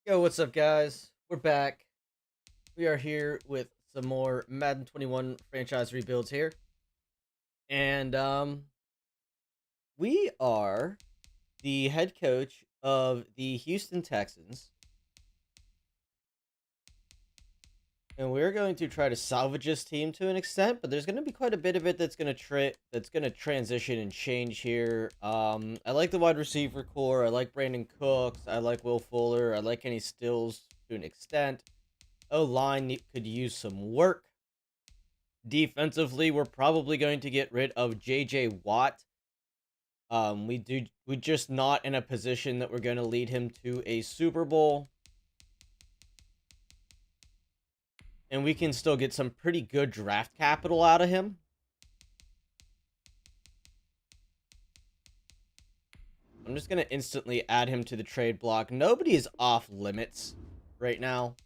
Yo, what's up, guys? We're back. We are here with some more Madden 21 franchise rebuilds here. And we are the head coach of the Houston Texans. And we're going to try to salvage this team to an extent, but there's going to be quite a bit of it that's going to transition and change here. I like the wide receiver core. I like Brandon Cooks. I like Will Fuller. I like Kenny Stills to an extent. O-line could use some work. Defensively, we're probably going to get rid of J.J. Watt. We're just not in a position that we're going to lead him to a Super Bowl. And we can still get some pretty good draft capital out of him. I'm just going to instantly add him to the trade block. Nobody is off limits right now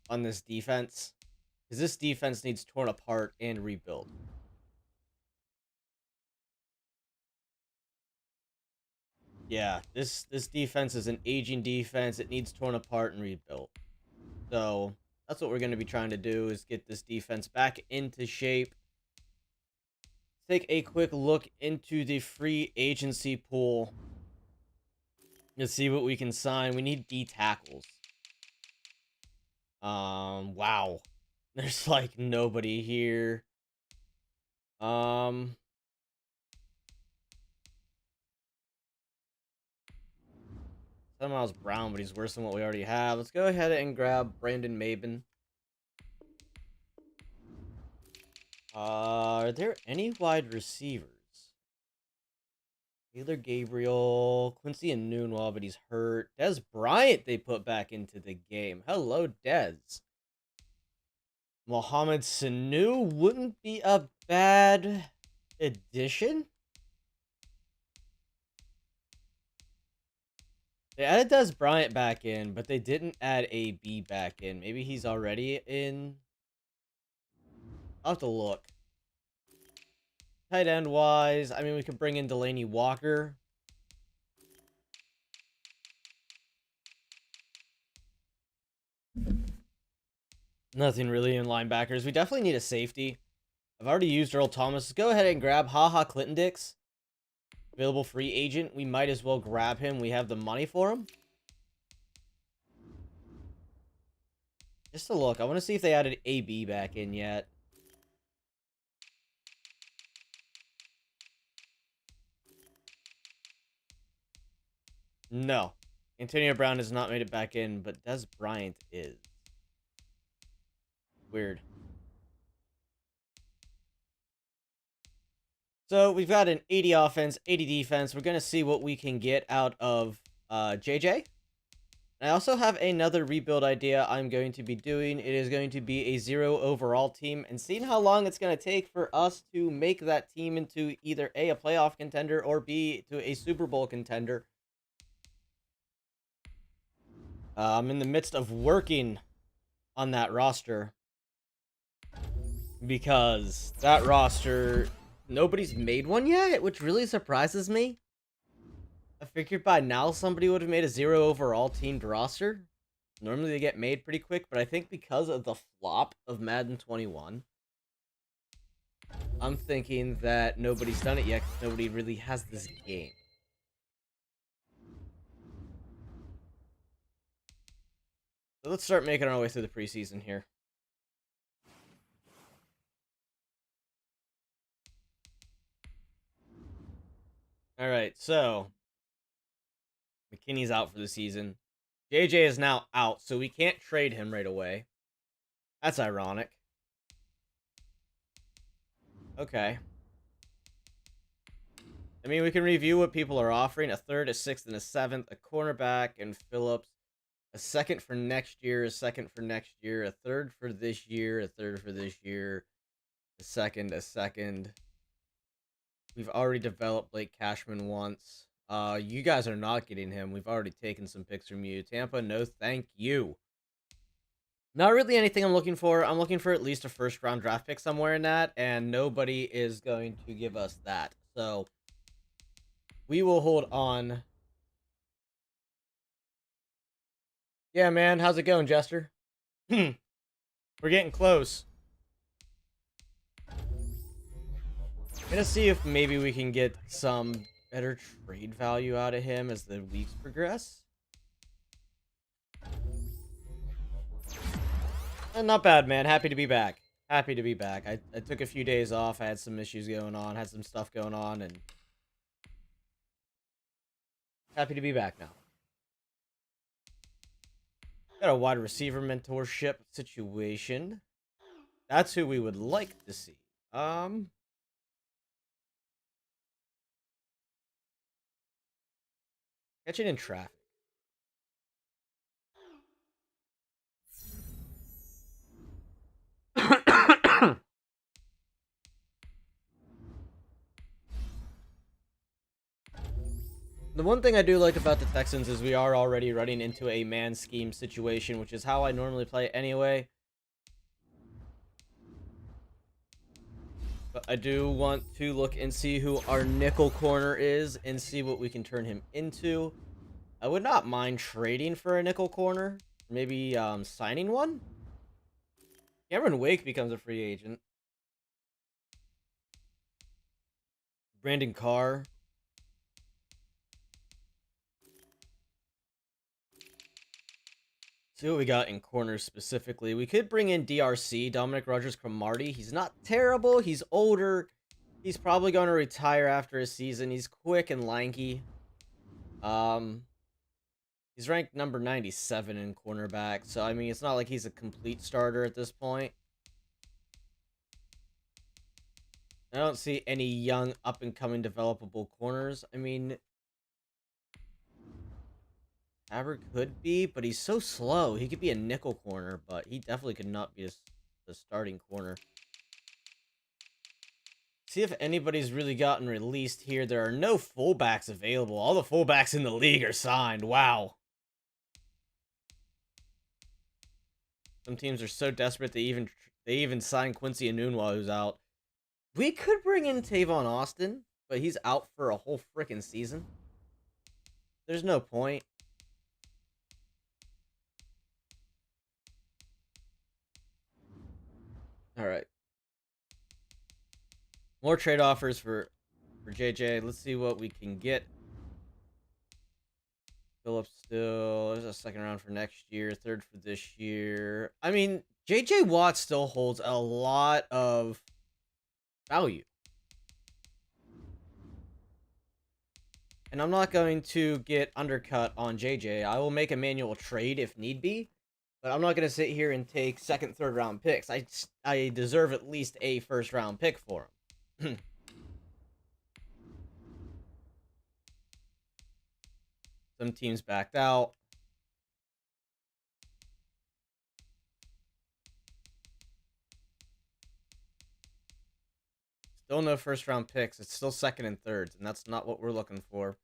on this defense, because this defense needs torn apart and rebuilt. Yeah, this defense is an aging defense. It needs torn apart and rebuilt. So that's what we're going to be trying to do, is get this defense back into shape. Take a quick look into the free agency pool. Let's see what we can sign. We need D tackles. Wow. There's like nobody here. Miles Brown, but he's worse than what we already have. Let's go ahead and grab Brandon Maben. Are there any wide receivers? Taylor Gabriel, Quincy and Nunwa, but he's hurt. Dez Bryant they put back into the game. Hello, Dez. Mohamed Sanu wouldn't be a bad addition. They added Dez Bryant back in, but they didn't add AB back in. Maybe he's already in. I'll have to look. Tight end wise, I mean, we could bring in Delaney Walker. Nothing really in linebackers. We definitely need a safety. I've already used Earl Thomas. Let's go ahead and grab HaHa Clinton Dix. Available free agent. We might as well grab him. We have the money for him. Just to look. I want to see if they added AB back in yet. No. Antonio Brown has not made it back in, but Dez Bryant is. Weird. So we've got an 80 offense, 80 defense. We're going to see what we can get out of JJ. I also have another rebuild idea I'm going to be doing. It is going to be a 0 overall team, and seeing how long it's going to take for us to make that team into either A, a playoff contender, or B, to a Super Bowl contender. I'm in the midst of working on that roster, because that roster, nobody's made one yet, which really surprises me. I figured by now somebody would have made a 0 overall teamed roster. Normally they get made pretty quick, but I think because of the flop of Madden 21, I'm thinking that nobody's done it yet because nobody really has this game. So let's start making our way through the preseason here. All right, so McKinney's out for the season. JJ is now out, so we can't trade him right away. That's ironic. Okay. I mean, we can review what people are offering. A third, a sixth, and a seventh. A cornerback and Phillips. A second for next year. A second for next year. A third for this year. A third for this year. A second. A second. We've already developed Blake Cashman once. You guys are not getting him. We've already taken some picks from you. Tampa, no thank you. Not really anything I'm looking for. I'm looking for at least a first-round draft pick somewhere in that, and nobody is going to give us that. So we will hold on. Yeah, man. How's it going, Jester? We're getting close. Gonna see if maybe we can get some better trade value out of him as the weeks progress. Not bad, man. Happy to be back. Happy to be back. I took a few days off. I had some issues going on, had some stuff going on, and happy to be back now. Got a wide receiver mentorship situation. That's who we would like to see. Catching in traffic. The one thing I do like about the Texans is we are already running into a man scheme situation, which is how I normally play anyway. But I do want to look and see who our nickel corner is and see what we can turn him into. I would not mind trading for a nickel corner. Maybe signing one? Cameron Wake becomes a free agent. Brandon Carr. See what we got in corners specifically. We could bring in DRC, Dominic Rodgers-Cromartie. He's not terrible. He's older. He's probably going to retire after a season. He's quick and lanky. He's ranked number 97 in cornerback. So, I mean, it's not like he's a complete starter at this point. I don't see any young, up-and-coming, developable corners. I mean, Haber could be, but he's so slow. He could be a nickel corner, but he definitely could not be the starting corner. See if anybody's really gotten released here. There are no fullbacks available. All the fullbacks in the league are signed. Wow. Some teams are so desperate they even signed Quincy Enunwa, who's out. We could bring in Tavon Austin, but he's out for a whole freaking season. There's no point. All right. More trade offers for JJ. Let's see what we can get. Phillips still. There's a second round for next year. Third for this year. I mean, JJ Watt still holds a lot of value. And I'm not going to get undercut on JJ. I will make a manual trade if need be. But I'm not going to sit here and take second, third round picks. I deserve at least a first round pick for him. Some teams backed out. Still no first round picks. It's still second and thirds, and that's not what we're looking for.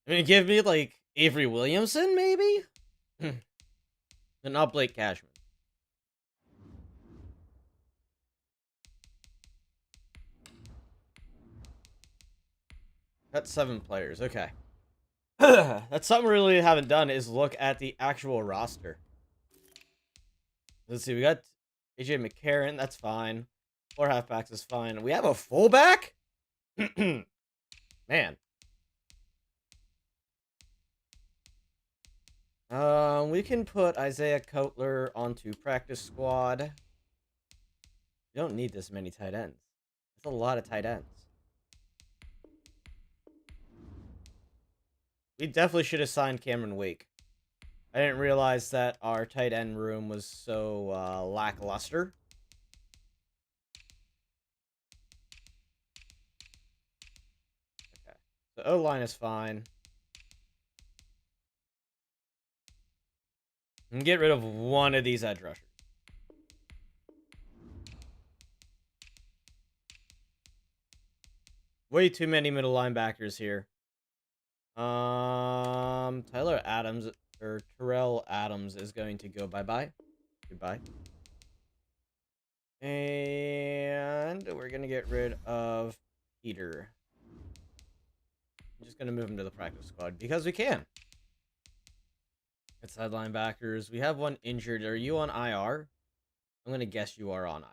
I mean, give me like Avery Williamson, maybe? And not Blake Cashman. That's 7 players. Okay. That's something we really haven't done is look at the actual roster. Let's see. We got AJ McCarron. That's fine. 4 halfbacks is fine. We have a fullback? Man. We can put Isaiah Coutler onto practice squad. You don't need this many tight ends. That's a lot of tight ends. We definitely should have signed Cameron Wake. I didn't realize that our tight end room was so lackluster. Okay. The O-line is fine. And get rid of one of these edge rushers. Way too many middle linebackers here. Tyler Adams or Terrell Adams is going to go bye-bye. Goodbye. And we're going to get rid of Peter. I'm just going to move him to the practice squad because we can. Outside linebackers. We have one injured. Are you on IR? I'm gonna guess you are on IR.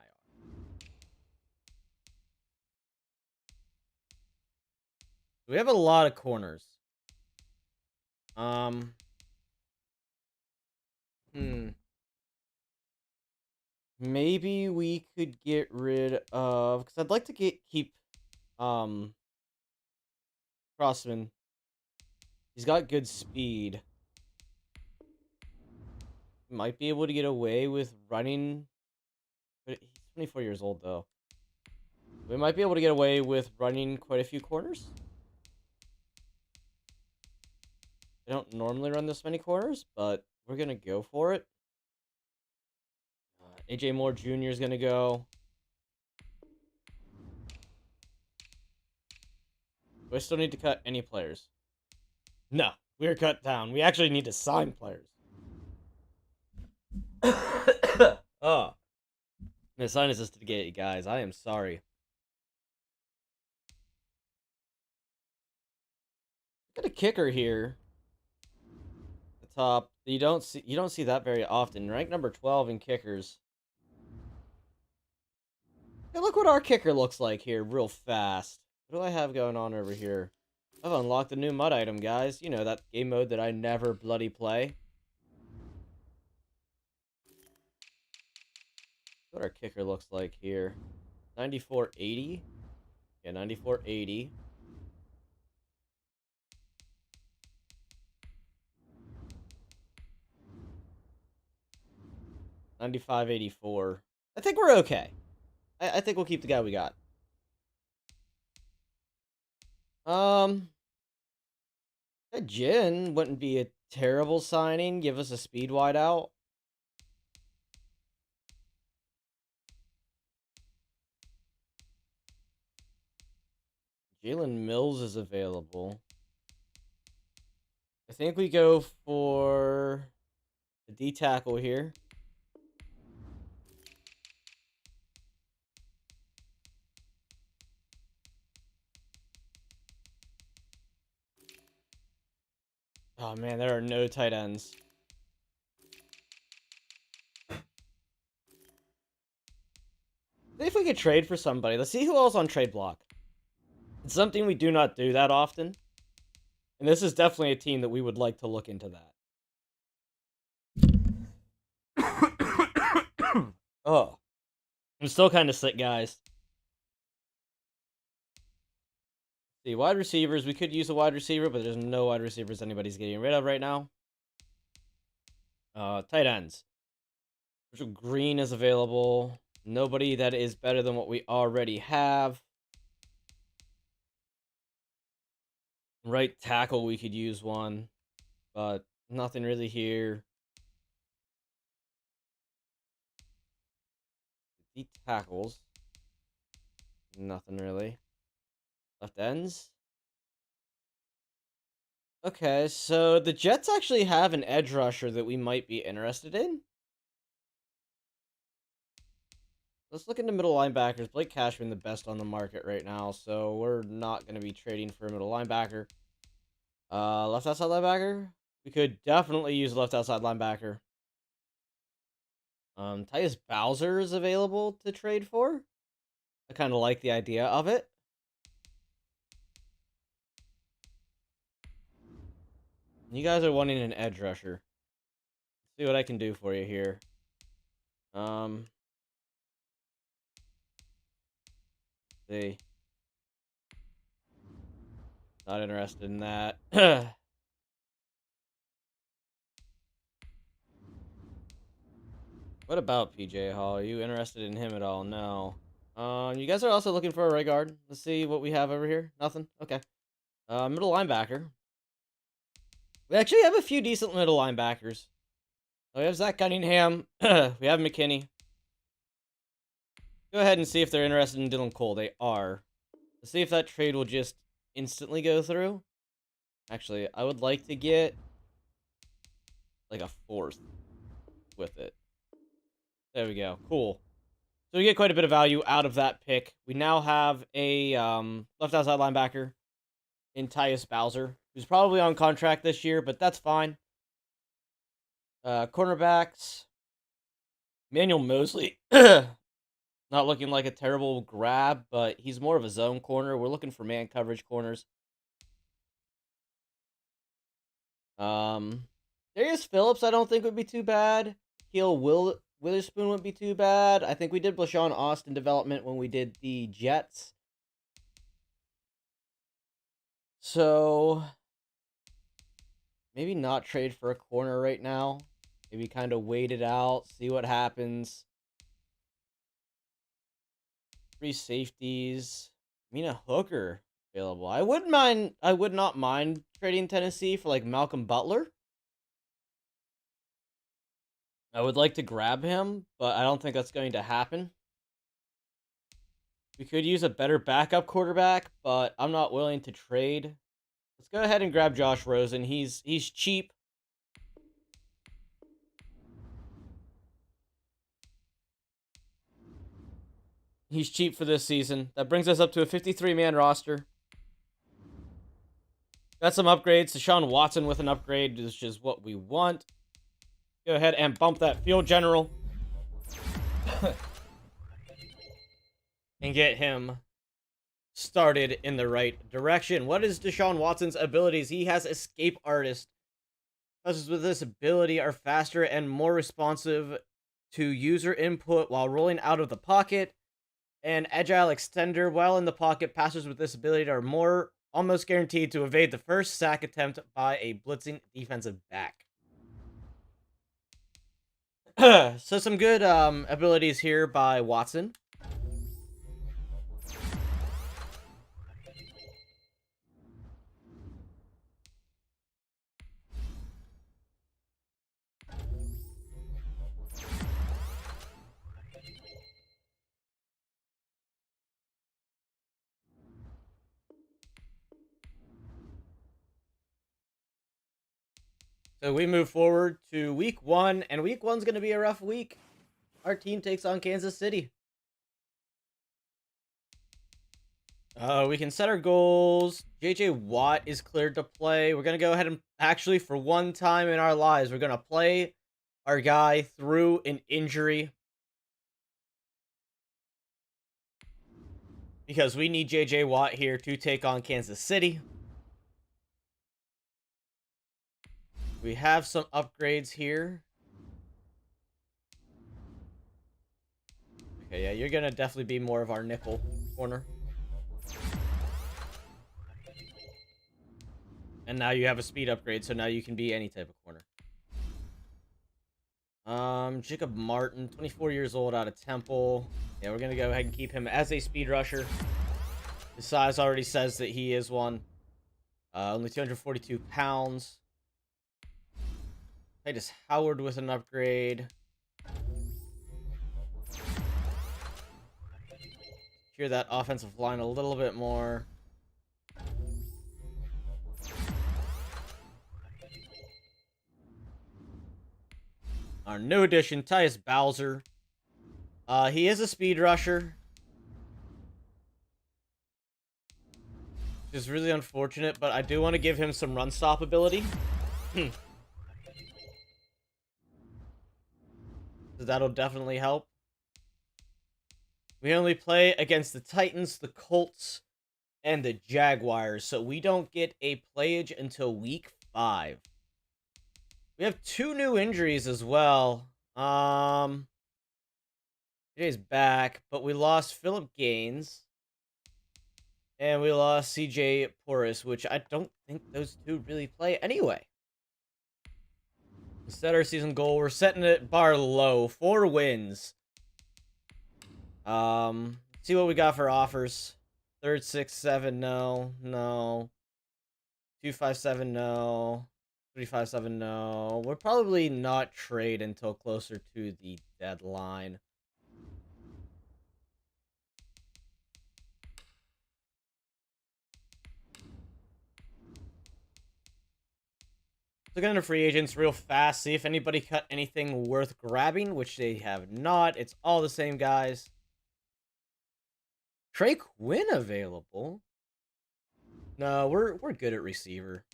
We have a lot of corners. Um. Hmm. Maybe we could get rid of, because I'd like to keep um Crossman. He's got good speed. Might be able to get away with running, but he's 24 years old though. We might be able to get away with running quite a few corners. I don't normally run this many corners, but we're gonna go for it. AJ Moore Jr. is gonna go. Do I still need to cut any players? No, we're cut down. We actually need to sign players. Oh, the sinus is to get you guys. I am sorry. Got a kicker here. The top. You don't see that very often. Rank number 12 in kickers. Hey, look what our kicker looks like here, real fast. What do I have going on over here? I've unlocked a new mud item, guys. You know, that game mode that I never bloody play. What our kicker looks like here. 9480. Yeah, 9480. 9584. I think we're okay. I think we'll keep the guy we got. That Jin wouldn't be a terrible signing. Give us a speed wideout. Jalen Mills is available. I think we go for the D tackle here. Oh man, there are no tight ends. See if we could trade for somebody. Let's see who else on trade block. It's something we do not do that often. And this is definitely a team that we would like to look into that. Oh. I'm still kind of sick, guys. See, wide receivers. We could use a wide receiver, but there's no wide receivers anybody's getting rid of right now. Tight ends. Virgil Green is available. Nobody that is better than what we already have. Right tackle, we could use one, but nothing really here. D tackles. Nothing really. Left ends. Okay, so the Jets actually have an edge rusher that we might be interested in. Let's look into middle linebackers. Blake Cashman, the best on the market right now, so we're not going to be trading for a middle linebacker. Left outside linebacker? We could definitely use left outside linebacker. Tyus Bowser is available to trade for. I kind of like the idea of it. You guys are wanting an edge rusher. Let's see what I can do for you here. See. Not interested in that. What about PJ Hall? Are you interested in him at all? No. You guys are also looking for a right guard. Let's see what we have over here. Nothing. Okay. Middle linebacker. We actually have a few decent middle linebackers. We have Zach Cunningham. We have McKinney. Go ahead and see if they're interested in Dylan Cole. They are. Let's see if that trade will just instantly go through. Actually, I would like to get like a fourth with it. There we go. Cool. So we get quite a bit of value out of that pick. We now have a left outside linebacker in Tyus Bowser, who's probably on contract this year, but that's fine. Cornerbacks. Manuel Mosley. Not looking like a terrible grab, but he's more of a zone corner. We're looking for man coverage corners. Darius Phillips, I don't think would be too bad. Witherspoon wouldn't be too bad. I think we did Blashawn Austin development when we did the Jets. So maybe not trade for a corner right now. Maybe kind of wait it out, see what happens. 3 safeties. I mean, a hooker available. I would not mind trading Tennessee for like Malcolm Butler. I would like to grab him, but I don't think that's going to happen. We could use a better backup quarterback, but I'm not willing to trade. Let's go ahead and grab Josh Rosen. He's cheap. He's cheap for this season. That brings us up to a 53-man roster. Got some upgrades. Deshaun Watson with an upgrade, which is what we want. Go ahead and bump that field general. And get him started in the right direction. What is Deshaun Watson's abilities? He has Escape Artist. Players with this ability are faster and more responsive to user input while rolling out of the pocket. And Agile Extender. While in the pocket, passers with this ability are more almost guaranteed to evade the first sack attempt by a blitzing defensive back. So some good abilities here by Watson. So we move forward to week 1, and week 1's going to be a rough week. Our team takes on Kansas City. We can set our goals. JJ Watt is cleared to play. We're going to go ahead and actually, for one time in our lives, we're going to play our guy through an injury. Because we need JJ Watt here to take on Kansas City. We have some upgrades here. Okay, yeah, you're going to definitely be more of our nickel corner. And now you have a speed upgrade, so now you can be any type of corner. Jacob Martin, 24 years old, out of Temple. Yeah, we're going to go ahead and keep him as a speed rusher. His size already says that he is one. Only 242 pounds. Titus Howard with an upgrade. Secure that offensive line a little bit more. Our new addition, Tyus Bowser. He is a speed rusher. Which is really unfortunate, but I do want to give him some run stop ability. So that'll definitely help. We only play against the Titans, the Colts, and the Jaguars, so we don't get a playage until week 5. We have 2 new injuries as well. JJ's back, but we lost Philip Gaines. And we lost CJ Porras, which I don't think those 2 really play anyway. We set our season goal. We're setting it bar low. 4 wins. See what we got for offers. 3rd, 6, 7, no. 2, 5, 7, no. 3, 5, 7, no. We'll probably not trade until closer to the deadline. Looking into free agents real fast, see if anybody cut anything worth grabbing, which they have not. It's all the same guys. Trey Quinn available? No, we're good at receiver.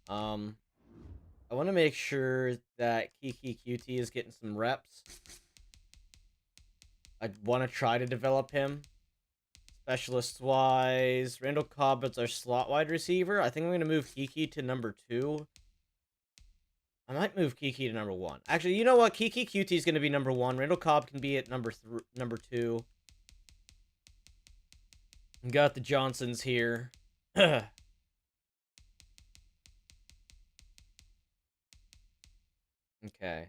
I I want to make sure that Kiki QT is getting some reps. I want to try to develop him. Specialist-wise, Randall Cobb is our slot wide receiver. I think I'm going to move Kiki to number 2. I might move Kiki to number 1. Actually, you know what? Kiki QT is going to be number 1. Randall Cobb can be at number 2. We got the Johnsons here. Okay.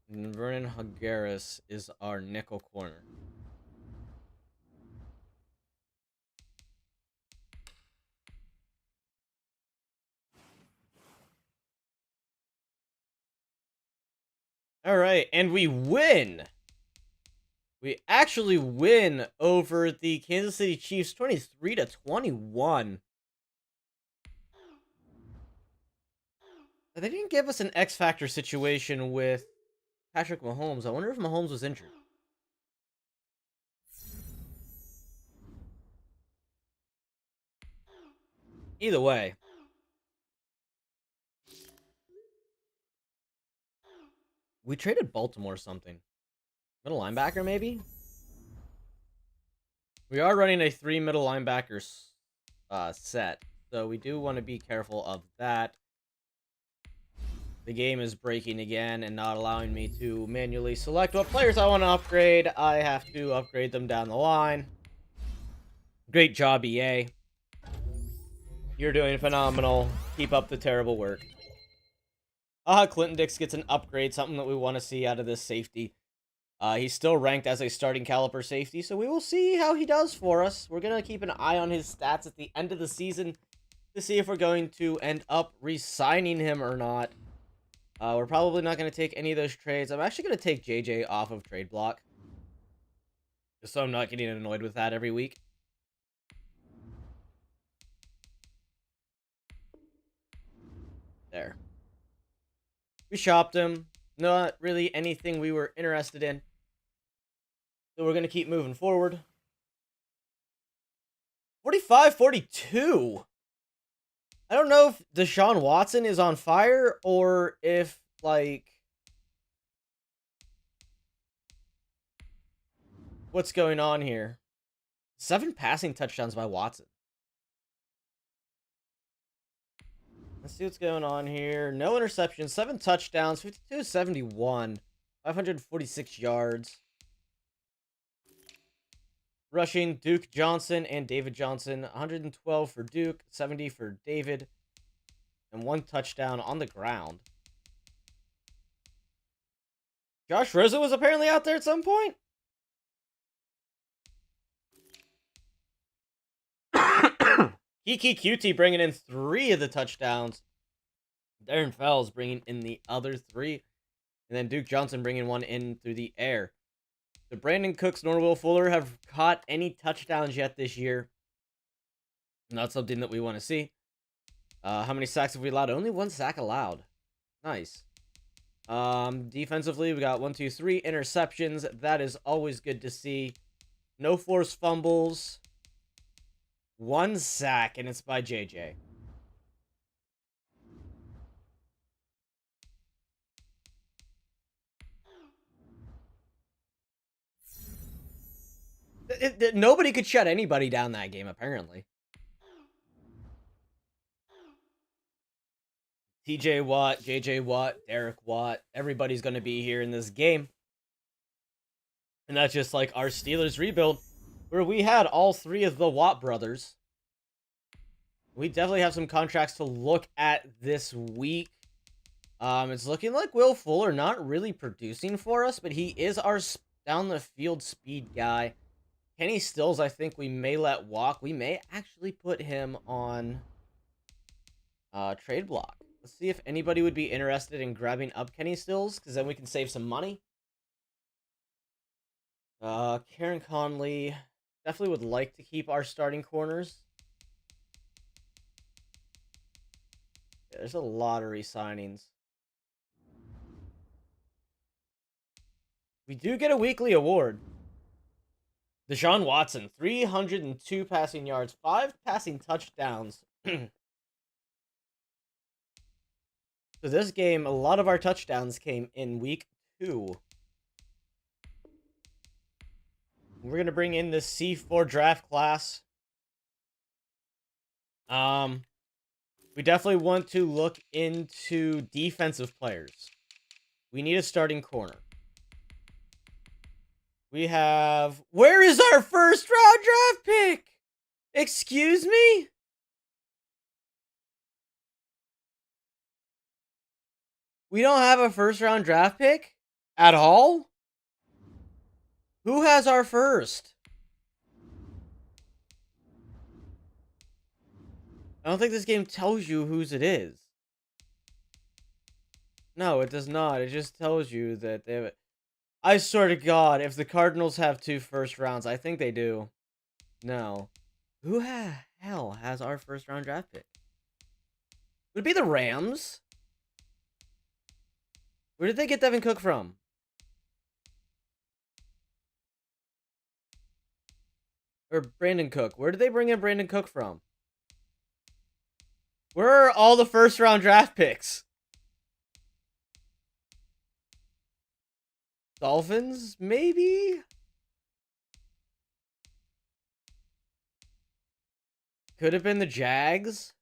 And Vernon Higueras is our nickel corner. All right, and we win. We actually win over the Kansas City Chiefs 23-21. They didn't give us an X Factor situation with Patrick Mahomes. I wonder if Mahomes was injured. Either way. We traded Baltimore something. Middle linebacker, maybe? We are running a 3 middle linebackers set, so we do want to be careful of that. The game is breaking again and not allowing me to manually select what players I want to upgrade. I have to upgrade them down the line. Great job, EA. You're doing phenomenal. Keep up the terrible work. Clinton Dix gets an upgrade, something that we want to see out of this safety. He's still ranked as a starting caliber safety, so we will see how he does for us. We're going to keep an eye on his stats at the end of the season to see if we're going to end up re-signing him or not. We're probably not going to take any of those trades. I'm actually going to take JJ off of trade block, just so I'm not getting annoyed with that every week. There. We shopped him. Not really anything we were interested in. So we're going to keep moving forward. 45-42. I don't know if Deshaun Watson is on fire or if, like, what's going on here. 7 passing touchdowns by Watson. Let's see what's going on here. No interceptions, 7 touchdowns, 52-71, 546 yards. Rushing, Duke Johnson and David Johnson. 112 for Duke, 70 for David, and 1 touchdown on the ground. Josh Rosen was apparently out there at some point. Kiki QT bringing in 3 of the touchdowns. Darren Fells bringing in the other 3. And then Duke Johnson bringing 1 in through the air. The Brandon Cooks nor Will Fuller have caught any touchdowns yet this year. Not something that we want to see. How many sacks have we allowed? Only 1 sack allowed. Nice. Defensively, we got 1, 2, 3 interceptions. That is always good to see. No forced fumbles. 1 sack, and it's by JJ. Nobody could shut anybody down that game, apparently. TJ Watt, JJ Watt, Derek Watt, everybody's going to be here in this game. And that's just like our Steelers rebuild, where we had all 3 of the Watt brothers. We definitely have some contracts to look at this week. It's looking like Will Fuller not really producing for us, but he is our down the field speed guy. Kenny Stills, I think we may let walk. We may actually put him on trade block. Let's see if anybody would be interested in grabbing up Kenny Stills, because then we can save some money. Karen Conley definitely would like to keep our starting corners. Yeah, there's a lot of re-signings. We do get a weekly award. Deshaun Watson, 302 passing yards, 5 passing touchdowns. So this game, a lot of our touchdowns came in week 2. We're gonna bring in the C4 draft class. We definitely want to look into defensive players. We need a starting corner. We have... Where is our first round draft pick? Excuse me? We don't have a first round draft pick? At all? Who has our first? I don't think this game tells you whose it is. No, it does not. It just tells you that they have it. I swear to God, if the Cardinals have 2 first rounds, I think they do. No. Who the hell has our first round draft pick? Would it be the Rams? Where did they get Devin Cook from? Or Brandon Cook. Where did they bring in Brandon Cook from? Where are all the first round draft picks? Dolphins, maybe? Could have been the Jags.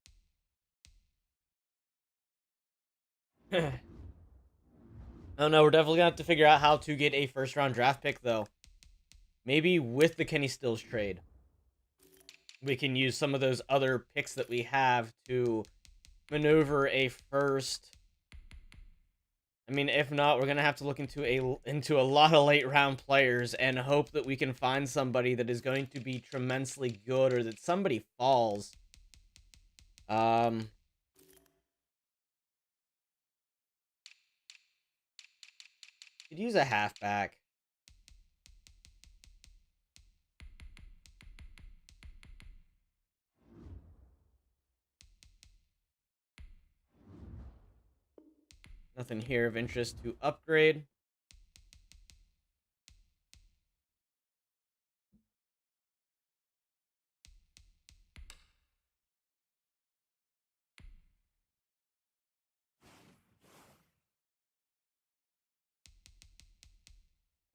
I don't know. We're definitely going to have to figure out how to get a first round draft pick, though. Maybe with the Kenny Stills trade. We can use some of those other picks that we have to maneuver a first. I mean, if not, we're going to have to look into a lot of late round players and hope that we can find somebody that is going to be tremendously good or that somebody falls. Could use a halfback. Nothing here of interest to upgrade.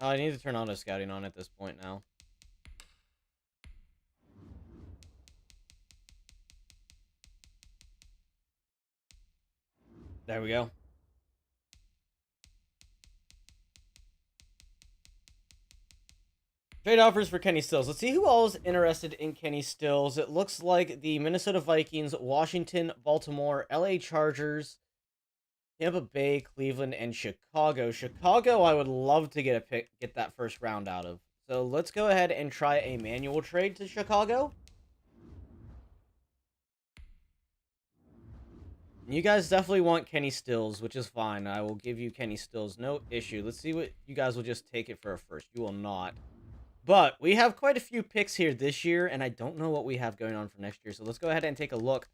Oh, I need to turn auto scouting on at this point now. There we go. Trade offers for Kenny Stills. Let's see who all is interested in Kenny Stills. It looks like the Minnesota Vikings, Washington, Baltimore, LA Chargers, Tampa Bay, Cleveland, and Chicago. Chicago, I would love to get that first round out of. So let's go ahead and try a manual trade to Chicago. You guys definitely want Kenny Stills, which is fine. I will give you Kenny Stills, no issue. Let's see what you guys will just take it for a first. You will not. But we have quite a few picks here this year, and I don't know what we have going on for next year. So let's go ahead and take a look.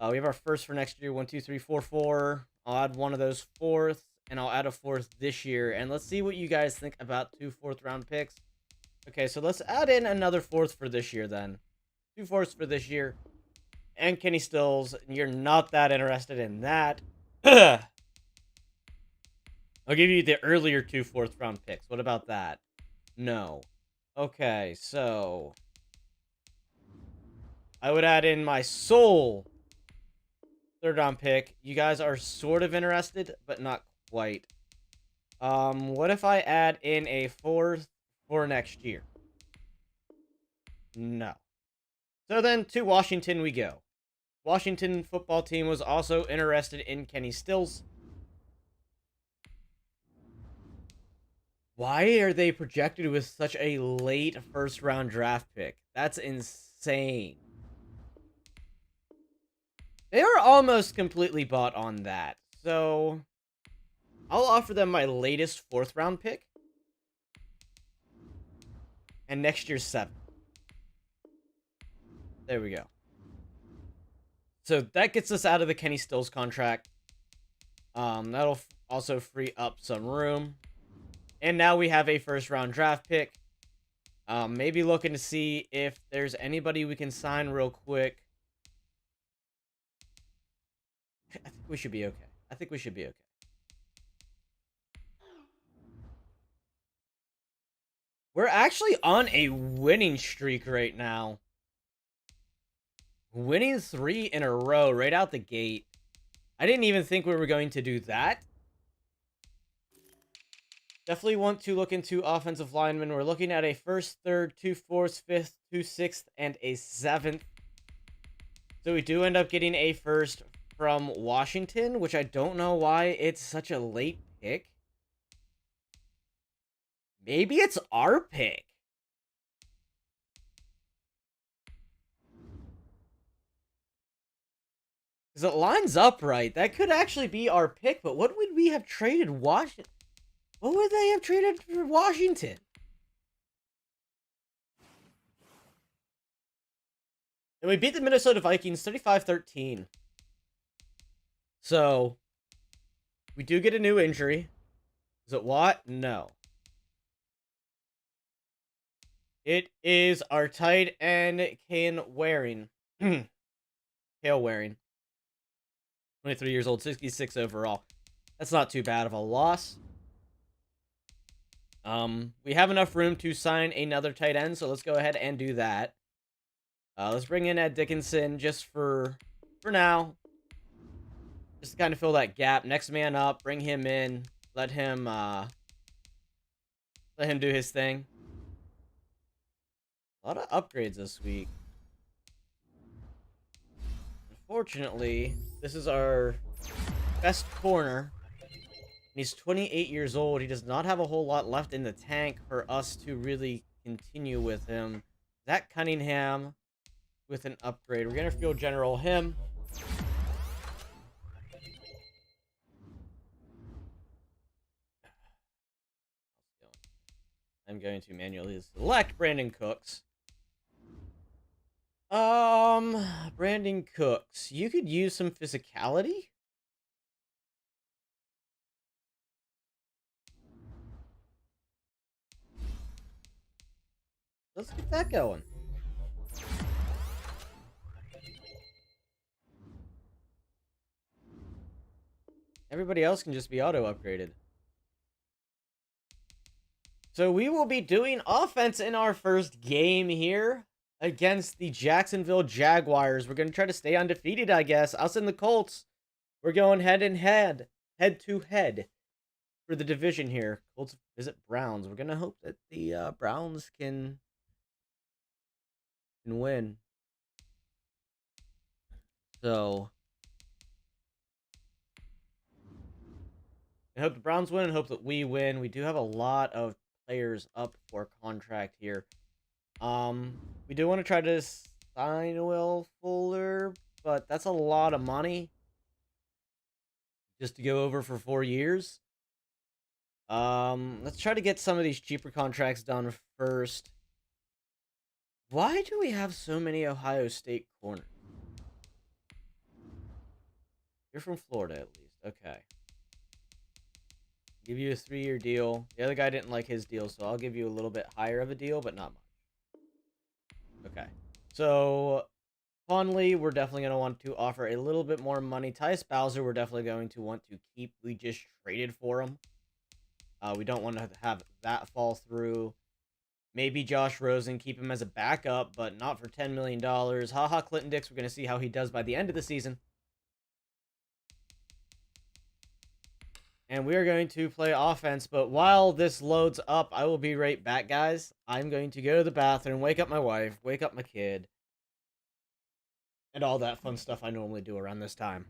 We have our first for next year, 1, 2, 3, 4, 4. I'll add one of those fourths, and I'll add a fourth this year. And let's see what you guys think about 2 fourth-round picks. Okay, so let's add in another fourth for this year then. 2 fourths for this year. And Kenny Stills, you're not that interested in that. I'll give you the earlier 2 fourth-round picks. What about that? No. Okay, so I would add in my sole 3rd-round pick. You guys are sort of interested, but not quite. What if I add in a 4th for next year? No. So then to Washington we go. Washington football team was also interested in Kenny Stills. Why are they projected with such a late 1st-round draft pick? That's insane. They are almost completely bought on that. So I'll offer them my latest 4th-round pick. And next year's 7th. There we go. So that gets us out of the Kenny Stills contract. That'll also free up some room. And now we have a 1st-round draft pick. Maybe looking to see if there's anybody we can sign real quick. I think we should be okay. I think we should be okay. We're actually on a winning streak right now. Winning 3 in a row right out the gate. I didn't even think we were going to do that. Definitely want to look into offensive linemen. We're looking at a first, third, 2 fourths, fifth, 2 sixth, and a seventh. So we do end up getting a first from Washington, which I don't know why it's such a late pick. Maybe it's our pick. Because it lines up right. That could actually be our pick, but what would we have traded Washington? What would they have traded for Washington? And we beat the Minnesota Vikings 35-13. So, we do get a new injury. Is it Watt? No. It is our tight end, Kale Waring. Kale Waring. 23 years old, 66 overall. That's not too bad of a loss. We have enough room to sign another tight end, so let's go ahead and do that. Let's bring in Ed Dickinson just for now. Just to kind of fill that gap. Next man up, bring him in. Let him do his thing. A lot of upgrades this week. Unfortunately, this is our best corner. He's 28 years old. He does not have a whole lot left in the tank for us to really continue with him. Zach Cunningham with an upgrade. We're going to field general him. I'm going to manually select Brandon Cooks. Brandon Cooks. You could use some physicality. Let's get that going. Everybody else can just be auto-upgraded. So we will be doing offense in our first game here against the Jacksonville Jaguars. We're going to try to stay undefeated, I guess. Us and the Colts. We're going head to head for the division here. Colts visit Browns. We're going to hope that the Browns can win. So I hope the Browns win and hope that we win. We do have a lot of players up for contract here. We do want to try to sign Will Fuller, but that's a lot of money just to go over for 4 years. Let's try to get some of these cheaper contracts done first. Why do we have so many Ohio State corners? You're from Florida, at least. Okay. Give you a 3-year deal. The other guy didn't like his deal, so I'll give you a little bit higher of a deal, but not much. Okay. So, Conley, we're definitely going to want to offer a little bit more money. Tyus Bowser, we're definitely going to want to keep. We just traded for him. We don't want to have that fall through. Maybe Josh Rosen, keep him as a backup, but not for $10 million. Haha, Clinton Dix, we're going to see how he does by the end of the season. And we are going to play offense, but while this loads up, I will be right back, guys. I'm going to go to the bathroom, wake up my wife, wake up my kid, and all that fun stuff I normally do around this time.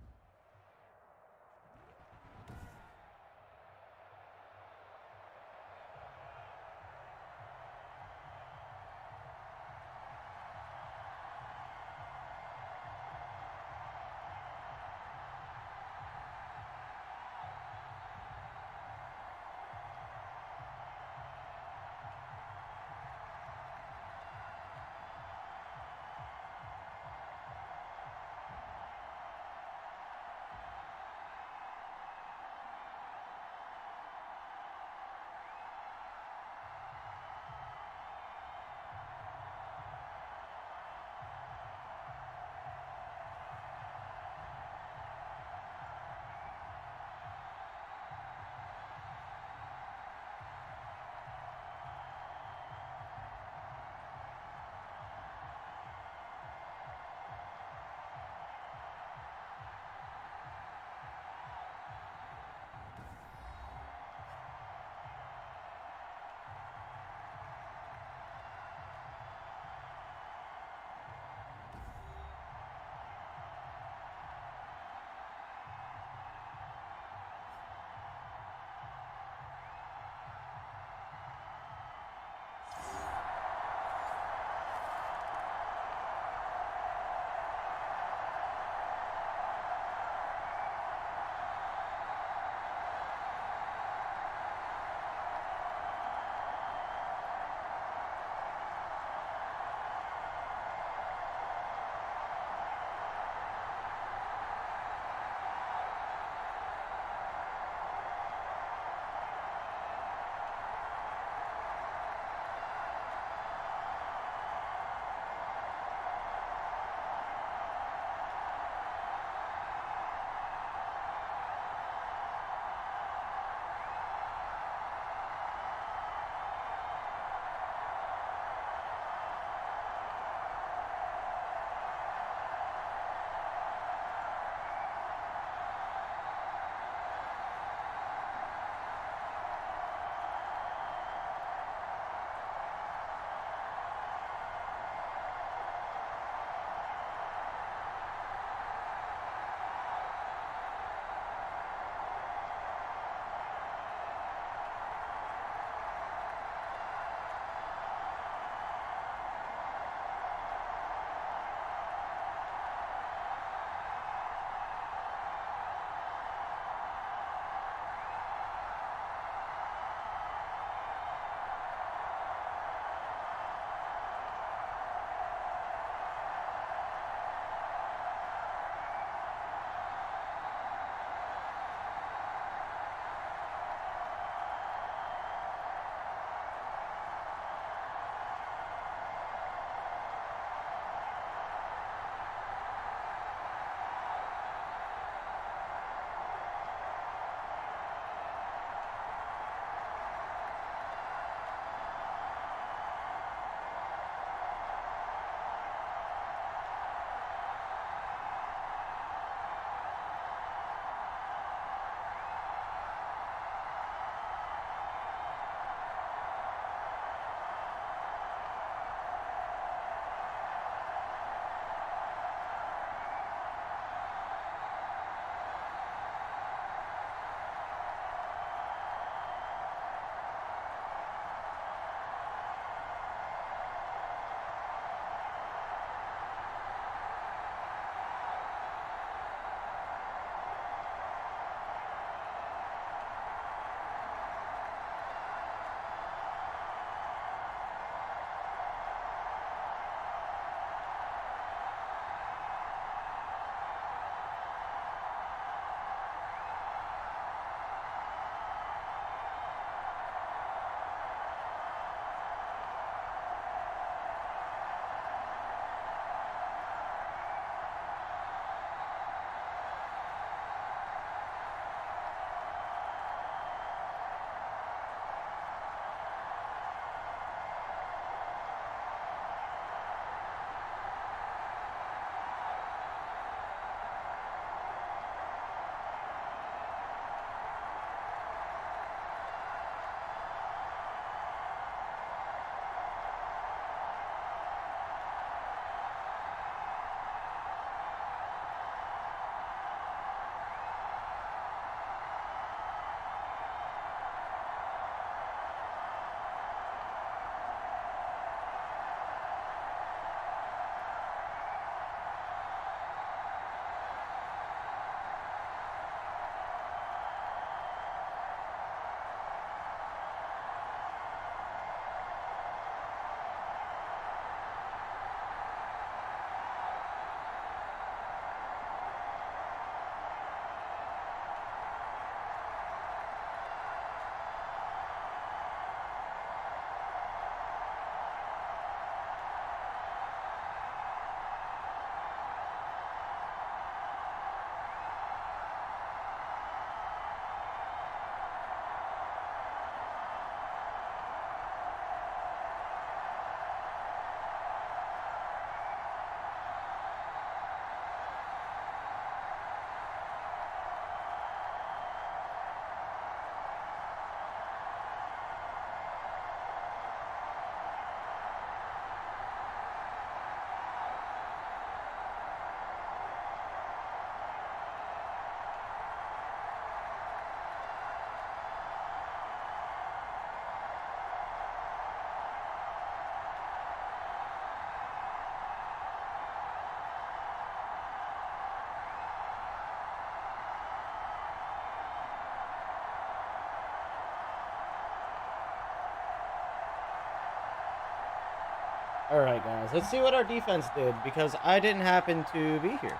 All right, guys, let's see what our defense did because I didn't happen to be here.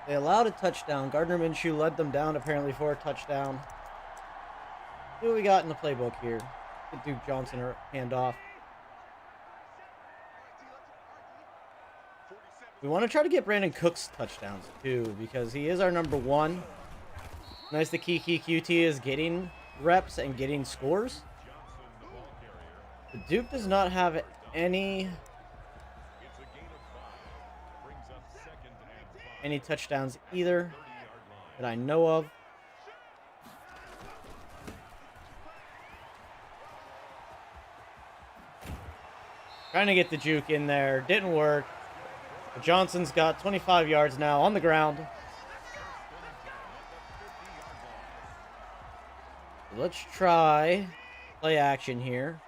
They allowed a touchdown. Gardner Minshew led them down apparently for a touchdown. See what we got in the playbook here. Get Duke Johnson a handoff. We want to try to get Brandon Cooks touchdowns too because he is our number one. Nice that Kiki QT is getting reps and getting scores. But Duke does not have any touchdowns either that I know of. Trying to get the juke in there. Didn't work. But Johnson's got 25 yards now on the ground. Let's try play action here.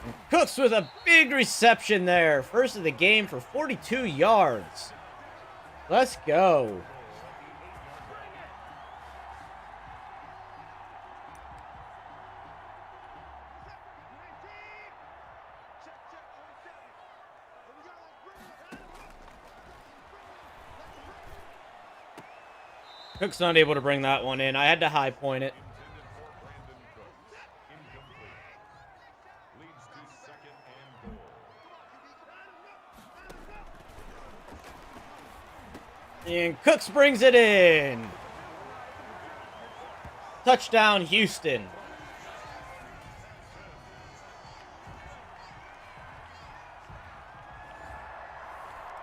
And Cooks with a big reception there. First of the game for 42 yards. Let's go. Cook's not able to bring that one in. I had to high point it. And Cooks brings it in. Touchdown, Houston.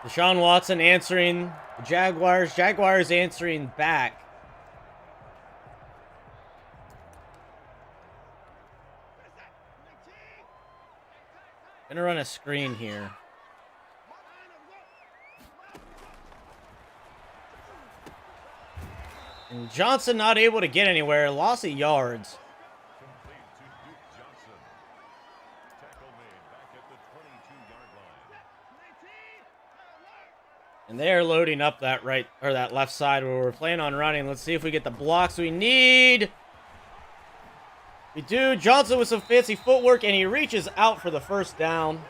Deshaun Watson answering the Jaguars. Jaguars answering back. Gonna run a screen here. And Johnson not able to get anywhere. Loss of yards. And they are loading up that right or that left side where we're planning on running. Let's see if we get the blocks we need. We do. Johnson with some fancy footwork, and he reaches out for the first down.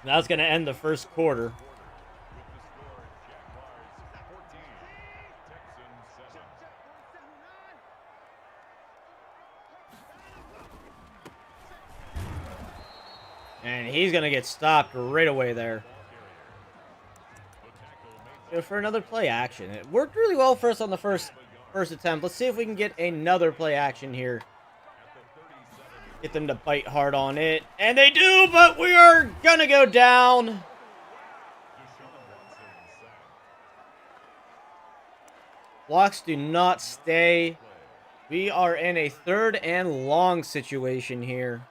That's going to end the first quarter. And he's going to get stopped right away there. Go for another play action. It worked really well for us on the first attempt. Let's see if we can get another play action here. Get them to bite hard on it. And they do, but we are going to go down. Blocks do not stay. We are in a 3rd and long situation here.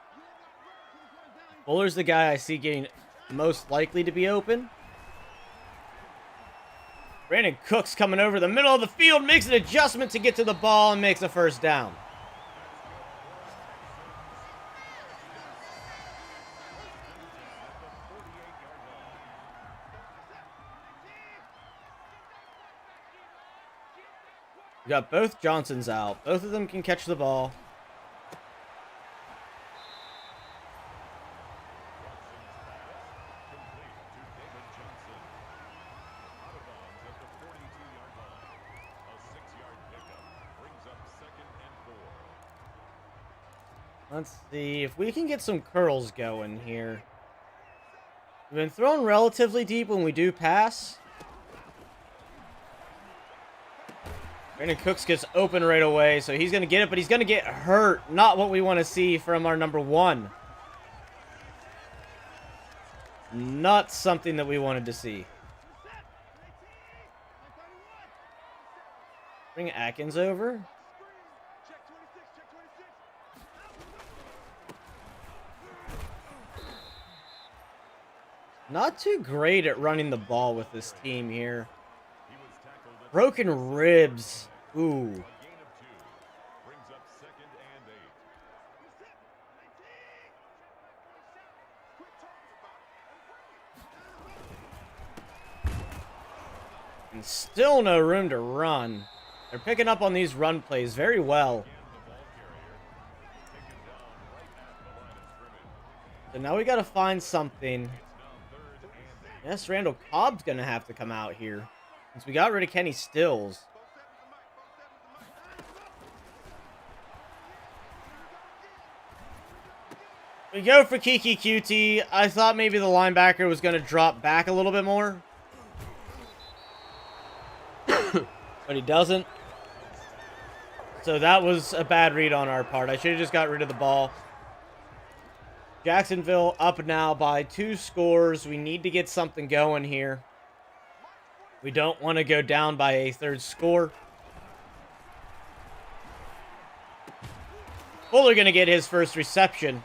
Fuller's the guy I see getting most likely to be open. Brandon Cooks coming over the middle of the field, makes an adjustment to get to the ball and makes a first down. We got both Johnsons out. Both of them can catch the ball. Let's see if we can get some curls going here. We've been thrown relatively deep when we do pass. Brandon Cooks gets open right away, so he's going to get it, but he's going to get hurt. Not what we want to see from our number one. Not something that we wanted to see. Bring Atkins over. Not too great at running the ball with this team here. Broken ribs. Ooh. And still no room to run. They're picking up on these run plays very well. So now we got to find something. Yes, Randall Cobb's going to have to come out here, since we got rid of Kenny Stills. We go for Kiki QT. I thought maybe the linebacker was going to drop back a little bit more. But he doesn't. So that was a bad read on our part. I should have just got rid of the ball. Jacksonville up now by 2 scores. We need to get something going here. We don't want to go down by a 3rd score. Fuller going to get his first reception.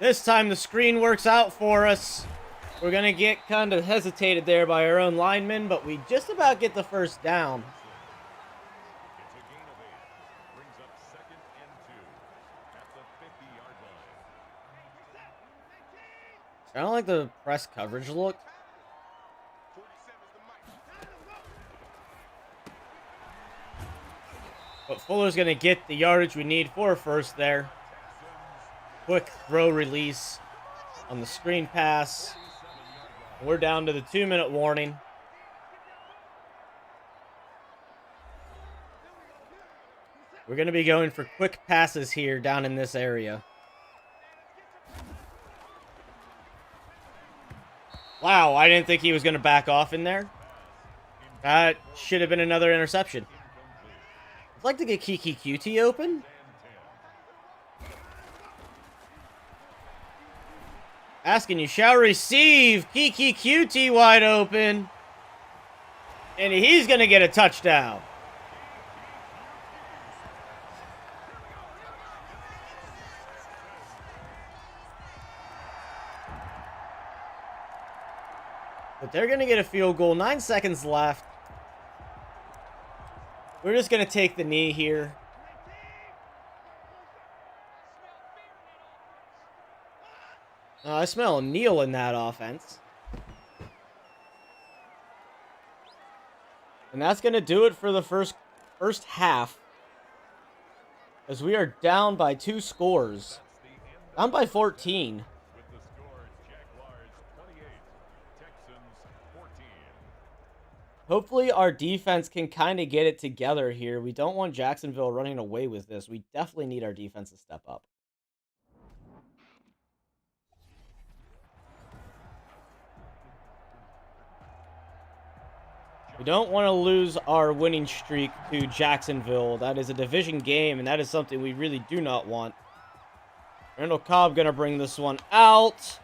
This time the screen works out for us. We're going to get kind of hesitated there by our own linemen, but we just about get the first down. I don't like the press coverage look. But Fuller's going to get the yardage we need for a first there. Quick throw release on the screen pass. We're down to the 2-minute warning. We're going to be going for quick passes here down in this area. Wow, I didn't think he was going to back off in there. That should have been another interception. I'd like to get Kiki QT open. Asking you shall receive. Kiki QT wide open. And he's going to get a touchdown. But they're going to get a field goal. 9 seconds left. We're just going to take the knee here. I smell a kneel in that offense. And that's going to do it for the first half. As we are down by 2 scores. Down by 14. Hopefully our defense can kind of get it together here. We don't want Jacksonville running away with this. We definitely need our defense to step up. We don't want to lose our winning streak to Jacksonville. That is a division game, and that is something we really do not want. Randall Cobb going to bring this one out.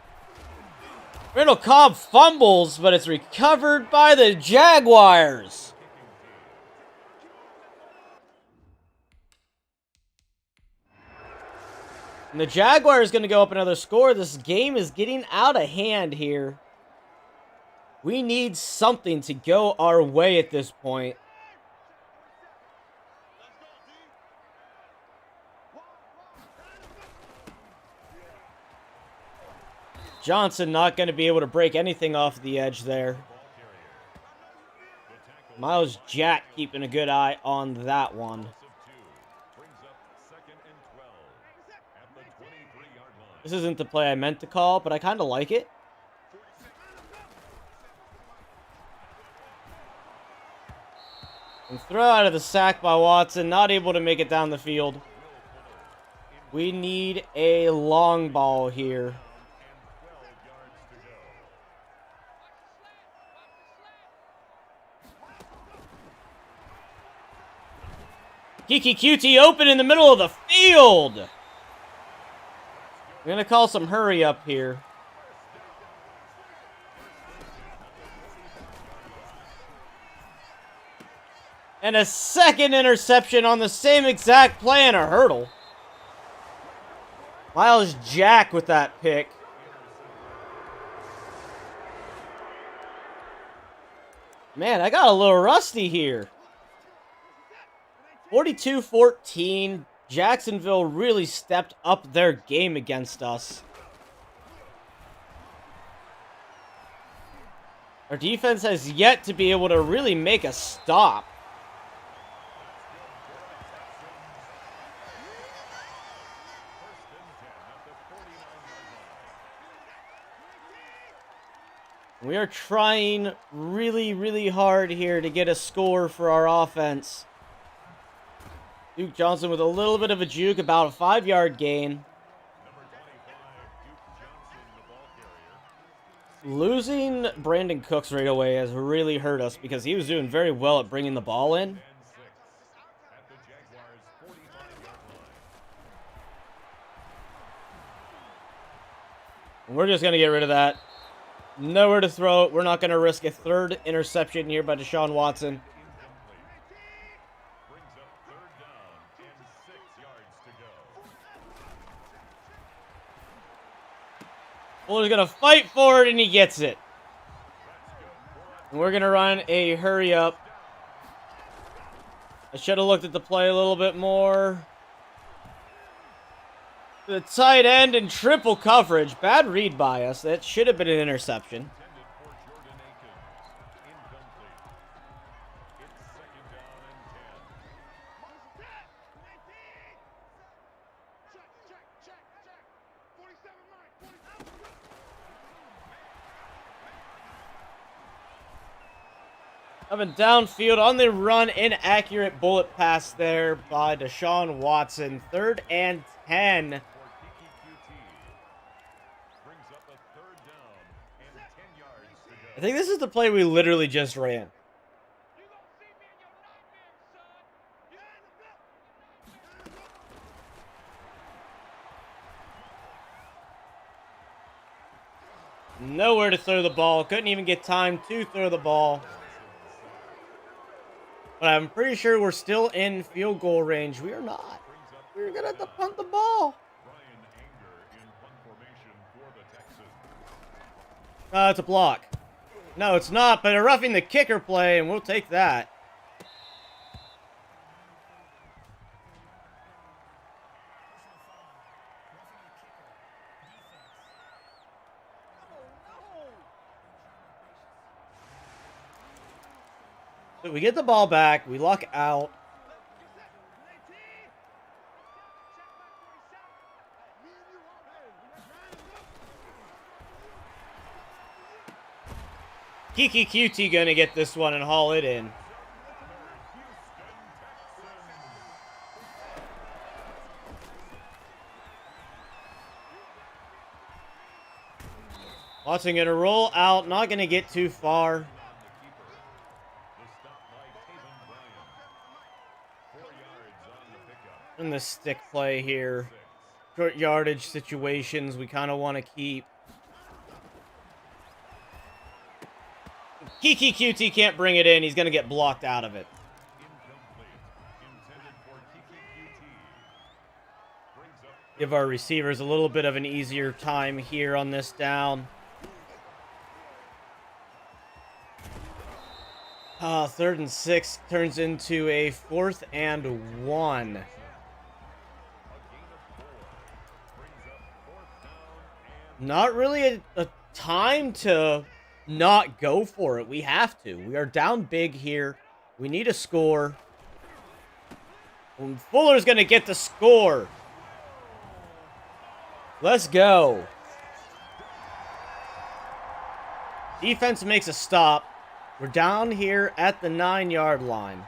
Randall Cobb fumbles, but it's recovered by the Jaguars. And the Jaguars going to go up another score. This game is getting out of hand here. We need something to go our way at this point. Johnson not going to be able to break anything off the edge there. Miles Jack keeping a good eye on that one. This isn't the play I meant to call, but I kind of like it. And throw out of the sack by Watson, not able to make it down the field. We need a long ball here. Kiki QT open in the middle of the field. I'm going to call some hurry up here. And a second interception on the same exact play and a hurdle. Miles Jack with that pick. Man, I got a little rusty here. 42-14. Jacksonville really stepped up their game against us. Our defense has yet to be able to really make a stop. We are trying really, really hard here to get a score for our offense. Duke Johnson with a little bit of a juke, about a 5-yard gain. Losing Brandon Cooks right away has really hurt us because he was doing very well at bringing the ball in. We're just going to get rid of that. Nowhere to throw it. We're not going to risk a third interception here by Deshaun Watson. Fuller's going to fight for it, and he gets it. And we're going to run a hurry up. I should have looked at the play a little bit more. The tight end in triple coverage. Bad read by us. That should have been an interception. Coming downfield on the run, inaccurate bullet pass there by Deshaun Watson. 3rd and 10. I think this is the play we literally just ran. Nowhere to throw the ball. Couldn't even get time to throw the ball. But I'm pretty sure we're still in field goal range. We are not. We're going to have to punt the ball. It's a block. No, it's not, but a roughing the kicker play, and we'll take that. So we get the ball back. We luck out. Kiki QT gonna get this one and haul it in. Watson gonna roll out, not gonna get too far. In the stick play here. Short yardage situations we kind of want to keep. Kiki QT can't bring it in. He's going to get blocked out of it. Give our receivers a little bit of an easier time here on this down. 3rd and 6 turns into a 4th and 1. Not really a time to not go for it. We have to. We are down big here. We need a score. And Fuller's going to get the score. Let's go. Defense makes a stop. We're down here at the 9-yard line.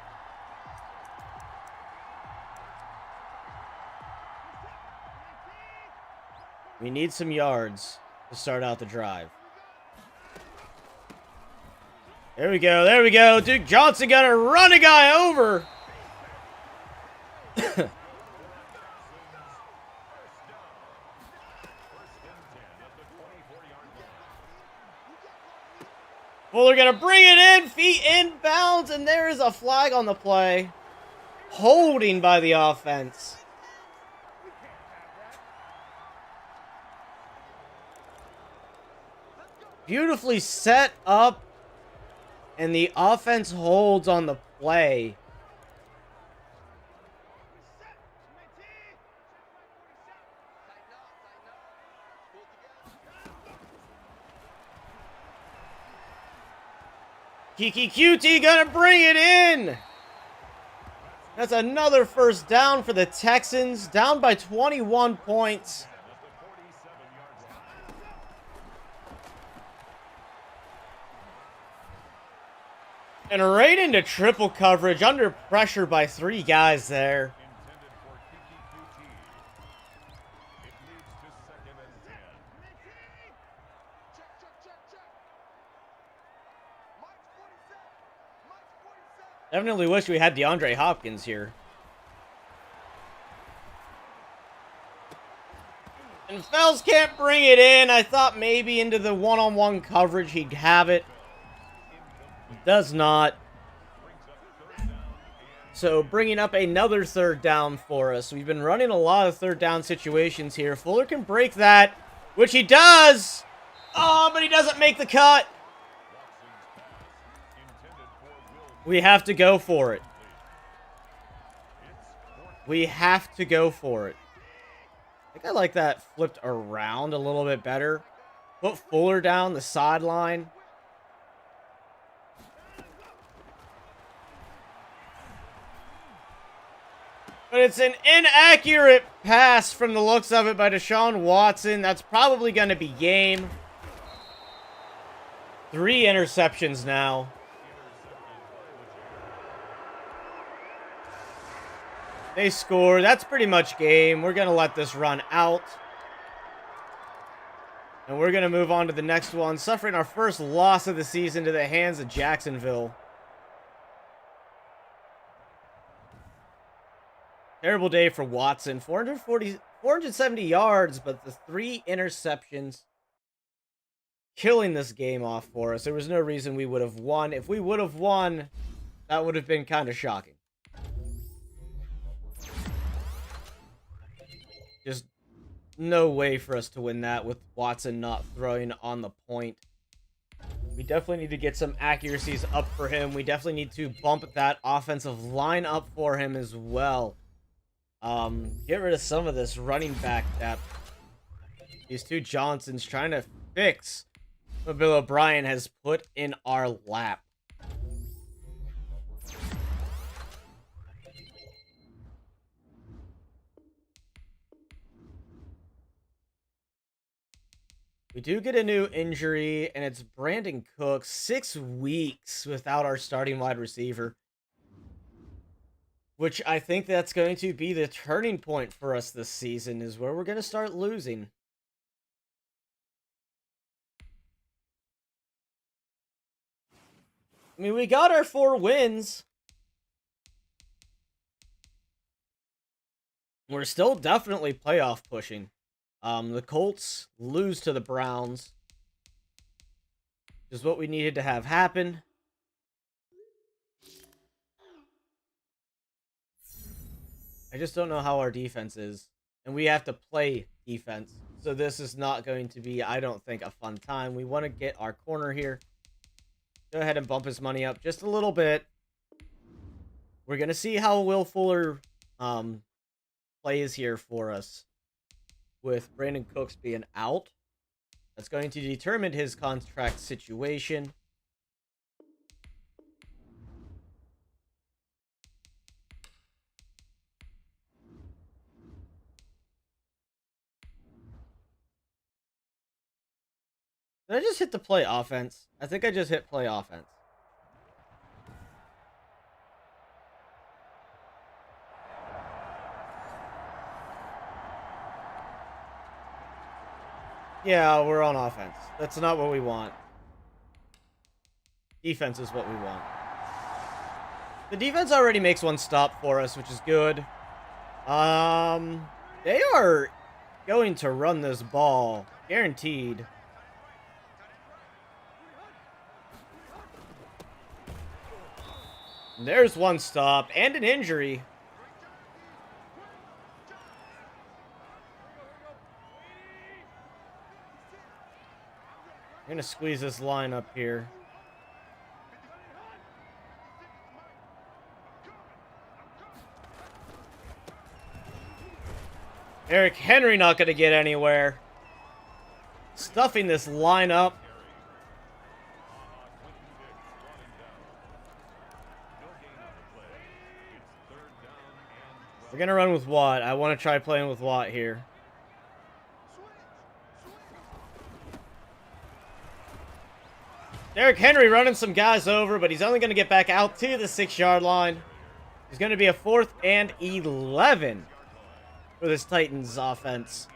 We need some yards to start out the drive. There we go. There we go. Duke Johnson got to run a guy over. Fuller going to bring it in. Feet inbounds. And there is a flag on the play. Holding by the offense. Beautifully set up And the offense holds on the play. Kiki Cutie gonna bring it in. That's another first down for the Texans, down by 21 points. And right into triple coverage, under pressure by 3 guys there. Definitely wish we had DeAndre Hopkins here. And Fells can't bring it in. I thought maybe into the one-on-one coverage he'd have it. He does not. So bringing up another third down for us. We've been running a lot of third down situations here. Fuller can break that, which he does. Oh, but he doesn't make the cut. We have to go for it. We have to go for it. I think I like that flipped around a little bit better. Put Fuller down the sideline. But it's an inaccurate pass from the looks of it by Deshaun Watson. That's probably going to be game. 3 interceptions now. They score. That's pretty much game. We're going to let this run out. And we're going to move on to the next one. Suffering our first loss of the season to the hands of Jacksonville. Terrible day for Watson. 470 yards, but the 3 interceptions. Killing this game off for us. There was no reason we would have won. If we would have won, that would have been kind of shocking. Just no way for us to win that with Watson not throwing on the point. We definitely need to get some accuracies up for him. We definitely need to bump that offensive line up for him as well. Get rid of some of this running back depth. These 2 Johnsons trying to fix what Bill O'Brien has put in our lap. We do get a new injury, and it's Brandon Cooks. 6 weeks without our starting wide receiver. Which I think that's going to be the turning point for us this season, is where we're going to start losing. I mean, we got our 4 wins. We're still definitely playoff pushing. The Colts lose to the Browns. Is what we needed to have happen. I just don't know how our defense is. And we have to play defense. So this is not going to be, I don't think, a fun time. We want to get our corner here. Go ahead and bump his money up just a little bit. We're going to see how Will Fuller plays here for us. With Brandon Cooks being out. That's going to determine his contract situation. Did I just hit the play offense? I think I just hit play offense. Yeah, we're on offense. That's not what we want. Defense is what we want. The defense already makes 1 stop for us, which is good. They are going to run this ball. Guaranteed. And there's 1 stop and an injury. I'm going to squeeze this line up here. Derrick Henry not going to get anywhere. Stuffing this lineup. We're going to run with Watt. I want to try playing with Watt here. Derrick Henry running some guys over, but he's only going to get back out to the 6-yard line. It's going to be a 4th and 11 for this Titans offense.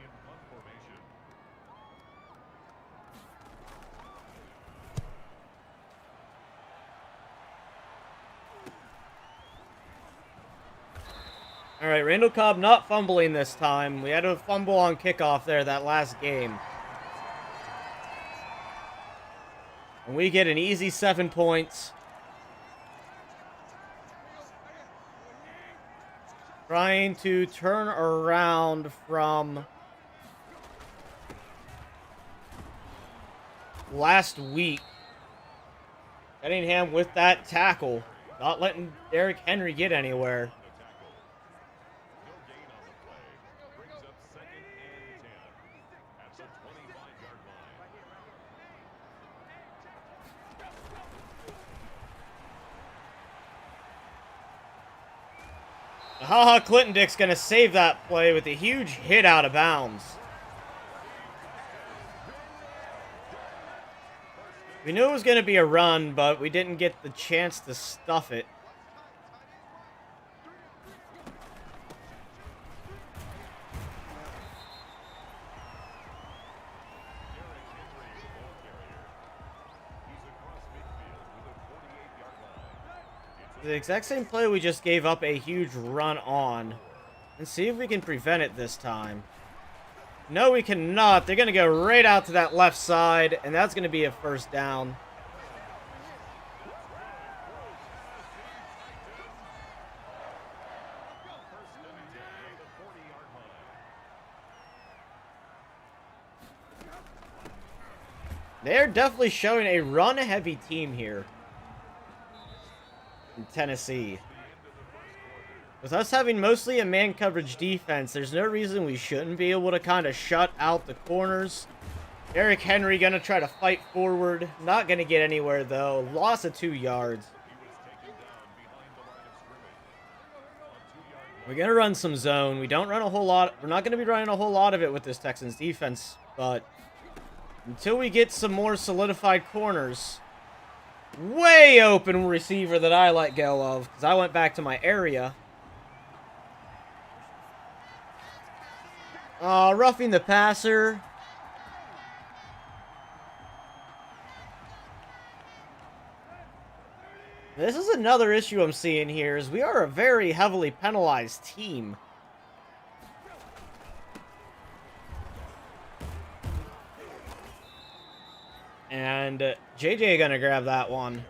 All right, Randall Cobb not fumbling this time. We had a fumble on kickoff there that last game. And we get an easy 7 points. Trying to turn around from last week. Cunningham with that tackle. Not letting Derrick Henry get anywhere. Haha, Clinton Dick's going to save that play with a huge hit out of bounds. We knew it was going to be a run, but we didn't get the chance to stuff it. The exact same play we just gave up a huge run on. Let's see if we can prevent it this time. No, we cannot. They're going to go right out to that left side, and that's going to be a 1st down. They're definitely showing a run-heavy team here in Tennessee. With us having mostly a man coverage defense, there's no reason we shouldn't be able to kind of shut out the corners. Derrick Henry going to try to fight forward. Not going to get anywhere, though. Loss of 2 yards. We're going to run some zone. We don't run a whole lot. We're not going to be running a whole lot of it with this Texans defense, but until we get some more solidified corners, way open receiver that I let go of because I went back to my area. Roughing the passer. This is another issue I'm seeing here, is we are a very heavily penalized team. And JJ gonna grab that one.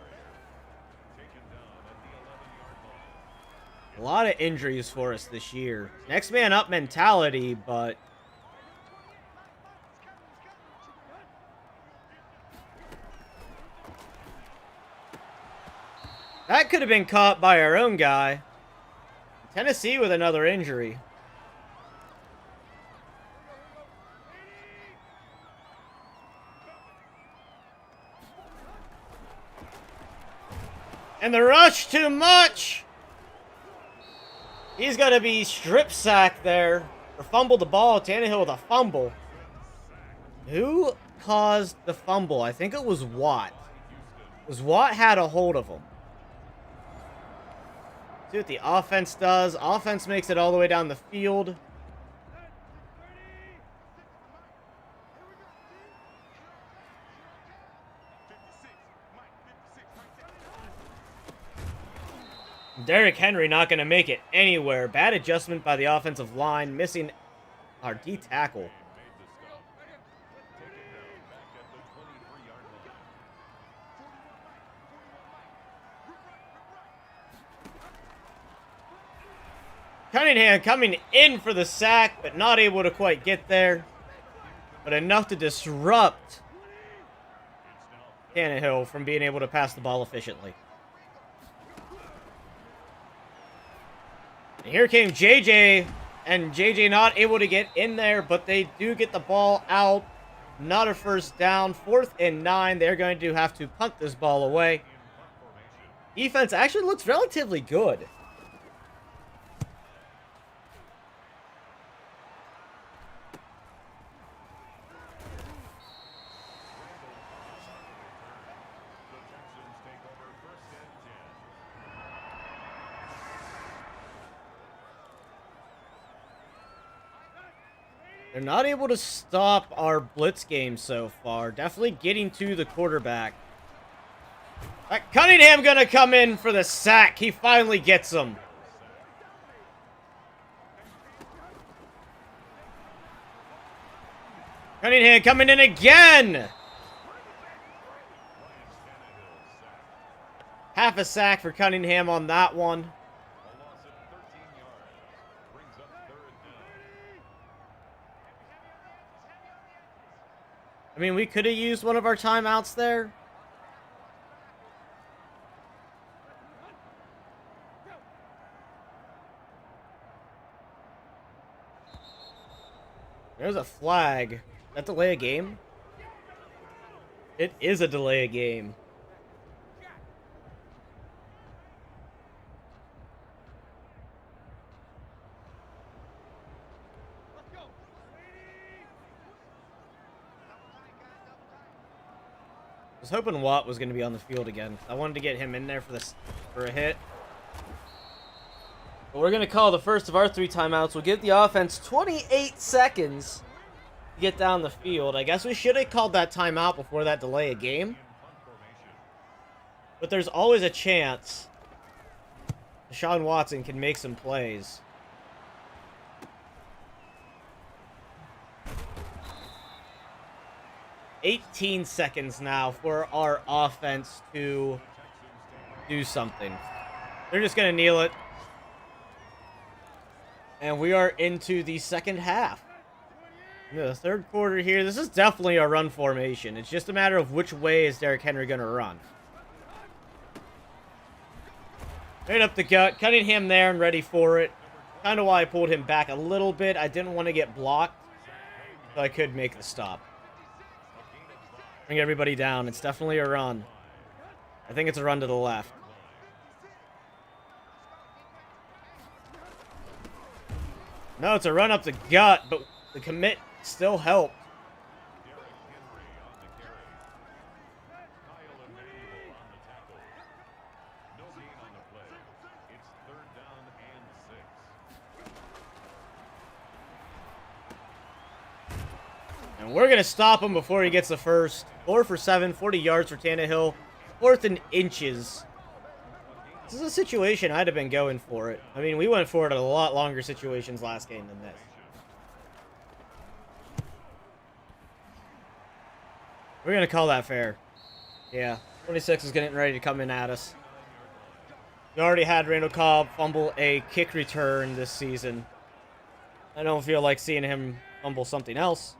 A lot of injuries for us this year. Next man up mentality, but that could have been caught by our own guy. Tennessee with another injury. And the rush too much. He's got to be strip sacked there. Or fumbled the ball. Tannehill with a fumble. Who caused the fumble? I think it was Watt. Because Watt had a hold of him. See what the offense does. Offense makes it all the way down the field. Derrick Henry not going to make it anywhere. Bad adjustment by the offensive line. Missing our D tackle. Cunningham coming in for the sack, but not able to quite get there. But enough to disrupt Tannehill from being able to pass the ball efficiently. And here came JJ and JJ not able to get in there, but they do get the ball out. Not a first down. 4th and 9. They're going to have to punt this ball away. Defense actually looks relatively good. They're not able to stop our blitz game so far. Definitely getting to the quarterback. Cunningham gonna come in for the sack. He finally gets him. Cunningham coming in again. Half a sack for Cunningham on that one. I mean, we could have used one of our timeouts there. There's a flag. That delay a game? It is a delay a game. I was hoping Watt was going to be on the field again. I wanted to get him in there for a hit. But we're going to call the first of our 3 timeouts. We'll give the offense 28 seconds to get down the field. I guess we should have called that timeout before that delay a game. But there's always a chance Deshaun Watson can make some plays. $18 seconds now for our offense to do something. They're just going to kneel it. And we are into the second half. The third quarter here. This is definitely a run formation. It's just a matter of which way is Derrick Henry going to run. Right up the gut. Cunningham there and ready for it. Kind of why I pulled him back a little bit. I didn't want to get blocked, so I could make the stop. Bring everybody down. It's definitely a run. I think it's a run to the left. No, it's a run up the gut, but the commit still helped. And we're going to stop him before he gets the first. 4 for 7, 40 yards for Tannehill. 4th and inches. This is a situation I'd have been going for it. I mean, we went for it in a lot longer situations last game than this. We're going to call that fair. Yeah, 26 is getting ready to come in at us. We already had Randall Cobb fumble a kick return this season. I don't feel like seeing him fumble something else.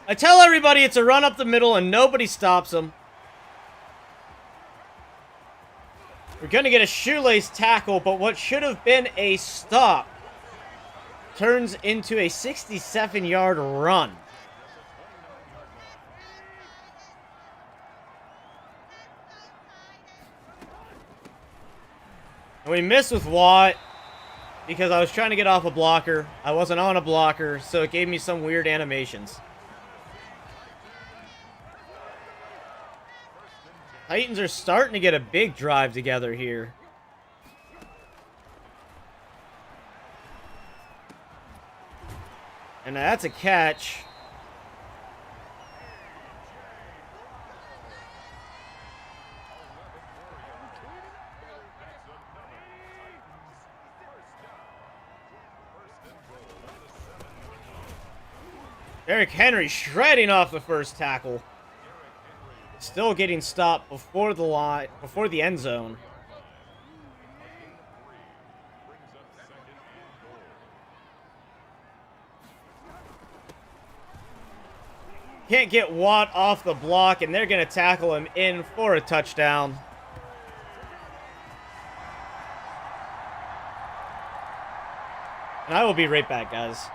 I tell everybody it's a run up the middle and nobody stops him. We're going to get a shoelace tackle, but what should have been a stop turns into a 67-yard run. And we missed with Watt because I was trying to get off a blocker. I wasn't on a blocker, so it gave me some weird animations. Titans are starting to get a big drive together here. And that's a catch. Derrick Henry shredding off the first tackle. Still getting stopped before the line, before the end zone. Can't get Watt off the block, and they're going to tackle him in for a touchdown. And I will be right back, guys.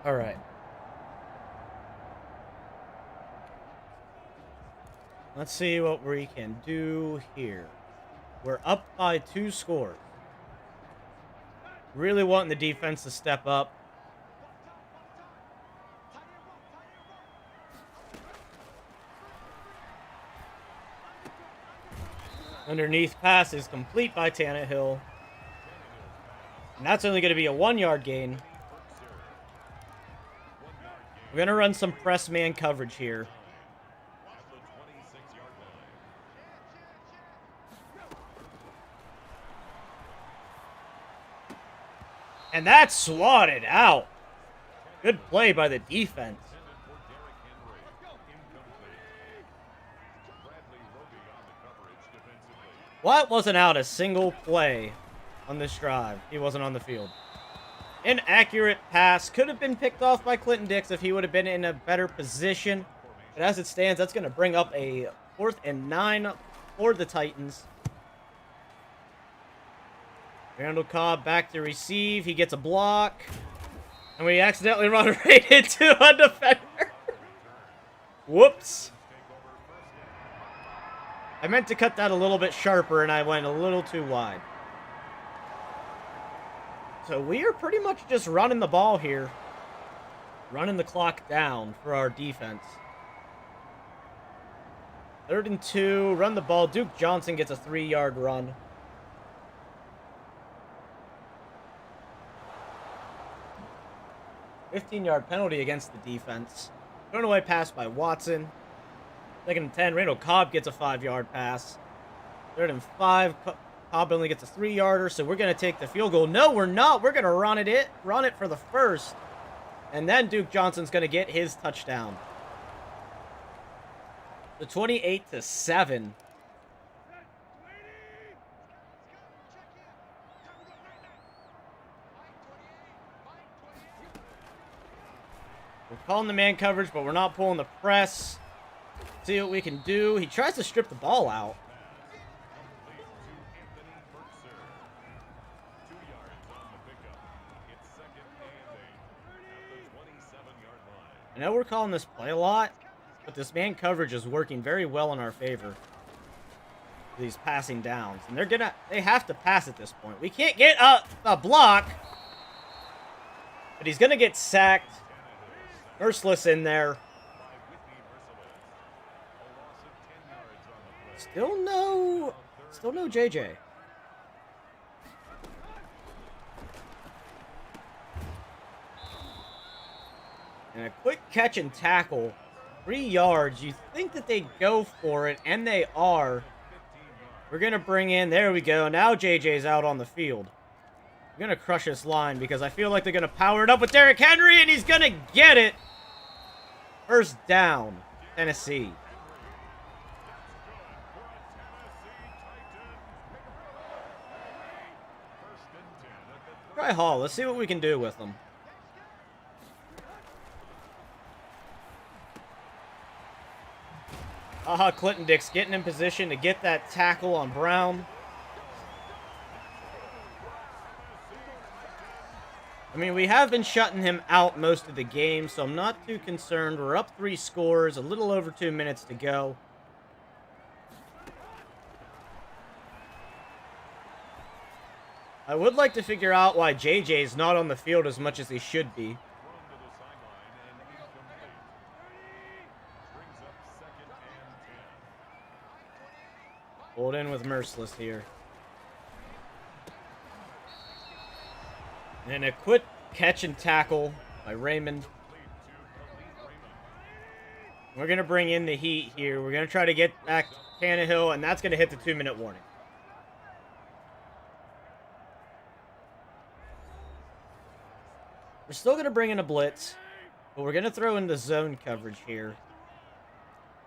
All right. Let's see what we can do here. We're up by 2 scores. Really wanting the defense to step up. Underneath pass is complete by Tannehill. And that's only going to be a 1-yard gain. We're going to run some press man coverage here. And that's swatted out. Good play by the defense. Watt wasn't out a single play on this drive. He wasn't on the field. Inaccurate pass. Could have been picked off by Clinton Dix if he would have been in a better position. But as it stands, that's going to bring up a 4th and 9 for the Titans. Randall Cobb back to receive. He gets a block. And we accidentally run right into a defender. Whoops. I meant to cut that a little bit sharper, and I went a little too wide. So we are pretty much just running the ball here. Running the clock down for our defense. 3rd and 2. Run the ball. Duke Johnson gets a 3-yard run. $15-yard penalty against the defense. Thrown away pass by Watson. 2nd and 10. Randall Cobb gets a 5-yard pass. 3rd and 5. Cobb only gets a 3-yarder, so we're going to take the field goal. No, we're not. We're going to run it for the first. And then Duke Johnson's going to get his touchdown. The 28-7. We're calling the man coverage, but we're not pulling the press. See what we can do. He tries to strip the ball out. I know we're calling this play a lot, but this man coverage is working very well in our favor. These passing downs. And they have to pass at this point. We can't get a block. But he's gonna get sacked. Merciless in there. Still no JJ. And a quick catch and tackle. 3 yards. You think that they'd go for it, and they are. We're going to bring in, there we go. Now JJ's out on the field. I'm going to crush this line because I feel like they're going to power it up with Derrick Henry, and he's going to get it. First down, Tennessee. Try Hall. Let's see what we can do with them. Clinton Dix getting in position to get that tackle on Brown. I mean, we have been shutting him out most of the game, so I'm not too concerned. We're up 3 scores, a little over 2 minutes to go. I would like to figure out why JJ's not on the field as much as he should be. Pulled in with Merciless here. And a quick catch and tackle by Raymond. We're going to bring in the heat here. We're going to try to get back Tannehill, and that's going to hit the 2-minute warning. We're still going to bring in a blitz, but we're going to throw in the zone coverage here.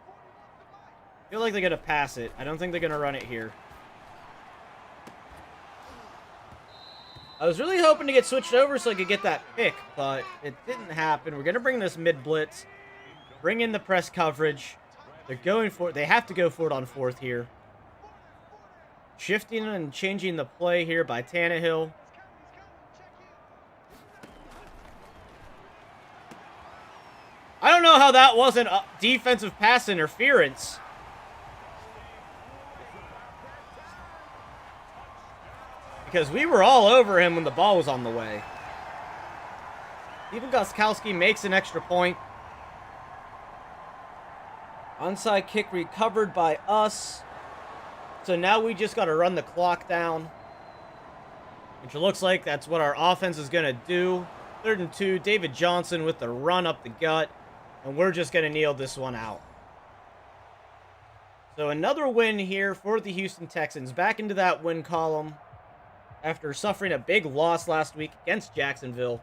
I feel like they're going to pass it. I don't think they're going to run it here. I was really hoping to get switched over so I could get that pick, but it didn't happen. We're going to bring this mid-blitz, bring in the press coverage. They're going for it. They have to go for it on 4th here. Shifting and changing the play here by Tannehill. I don't know how that wasn't defensive pass interference. Because we were all over him when the ball was on the way. Even Gostkowski makes an extra point. Onside kick recovered by us. So now we just got to run the clock down. Which looks like that's what our offense is going to do. 3rd and 2. David Johnson with the run up the gut. And we're just going to kneel this one out. So another win here for the Houston Texans. Back into that win column. After suffering a big loss last week against Jacksonville.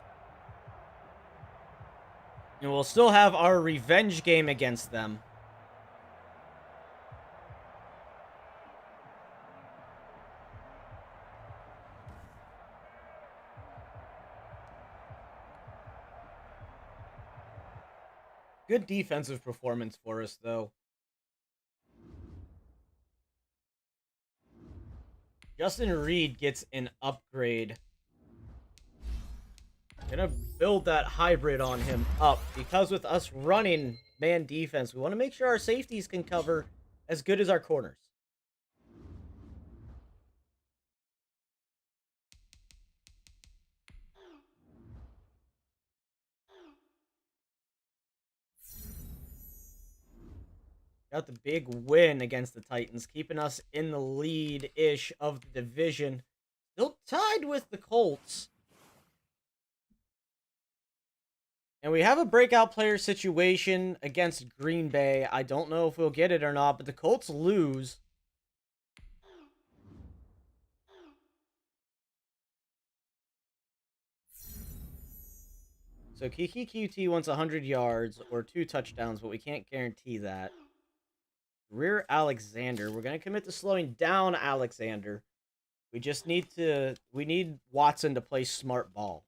And we'll still have our revenge game against them. Good defensive performance for us, though. Justin Reed gets an upgrade. Gonna build that hybrid on him up because with us running man defense, we want to make sure our safeties can cover as good as our corners. Got the big win against the Titans, keeping us in the lead-ish of the division. Still tied with the Colts. And we have a breakout player situation against Green Bay. I don't know if we'll get it or not, but the Colts lose. So Kiki QT wants 100 yards or 2 touchdowns, but we can't guarantee that. Rear Alexander. We're going to commit to slowing down Alexander. We just need we need Watson to play smart ball.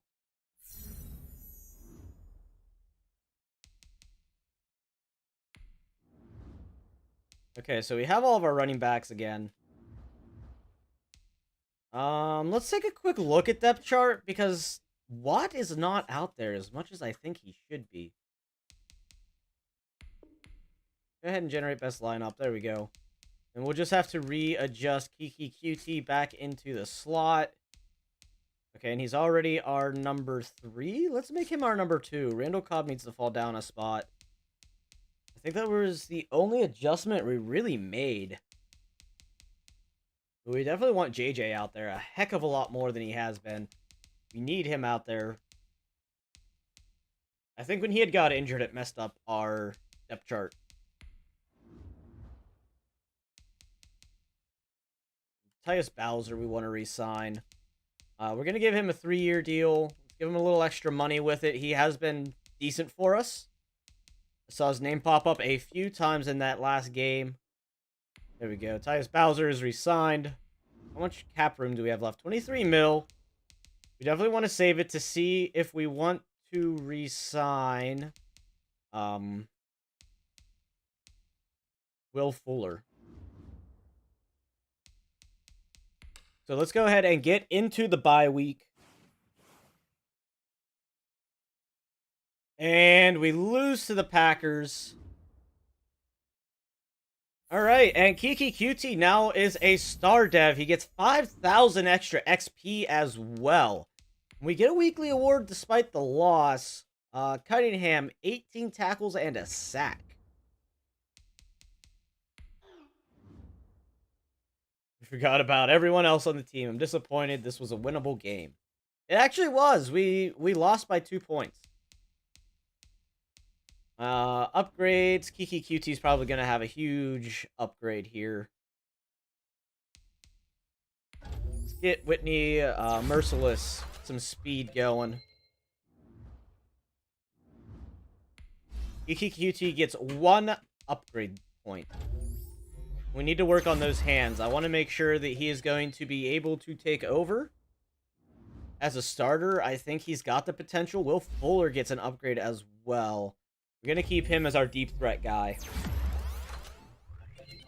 Okay, so we have all of our running backs again. Let's take a quick look at depth chart because Watt is not out there as much as I think he should be. Go ahead and generate best lineup. There we go. And we'll just have to readjust Kiki QT back into the slot. Okay, and he's already our number 3. Let's make him our number 2. Randall Cobb needs to fall down a spot. I think that was the only adjustment we really made. But we definitely want JJ out there a heck of a lot more than he has been. We need him out there. I think when he had got injured, it messed up our depth chart. Tyus Bowser, we want to re-sign. We're going to give him a 3-year deal. Let's give him a little extra money with it. He has been decent for us. I saw his name pop up a few times in that last game. There we go. Tyus Bowser is re-signed. How much cap room do we have left? 23 mil. We definitely want to save it to see if we want to re-sign Will Fuller. So let's go ahead and get into the bye week. And we lose to the Packers. All right, and Kiki QT now is a star dev. He gets 5,000 extra XP as well. We get a weekly award despite the loss. Cunningham, 18 tackles and a sack. I forgot about everyone else on the team. I'm disappointed. This was a winnable game. It actually was. We lost by 2 points. Upgrades. Kiki QT is probably going to have a huge upgrade here. Let's get Whitney Merciless some speed going. Kiki QT gets 1 upgrade point. We need to work on those hands. I want to make sure that he is going to be able to take over as a starter. I think he's got the potential. Will Fuller gets an upgrade as well. We're going to keep him as our deep threat guy. He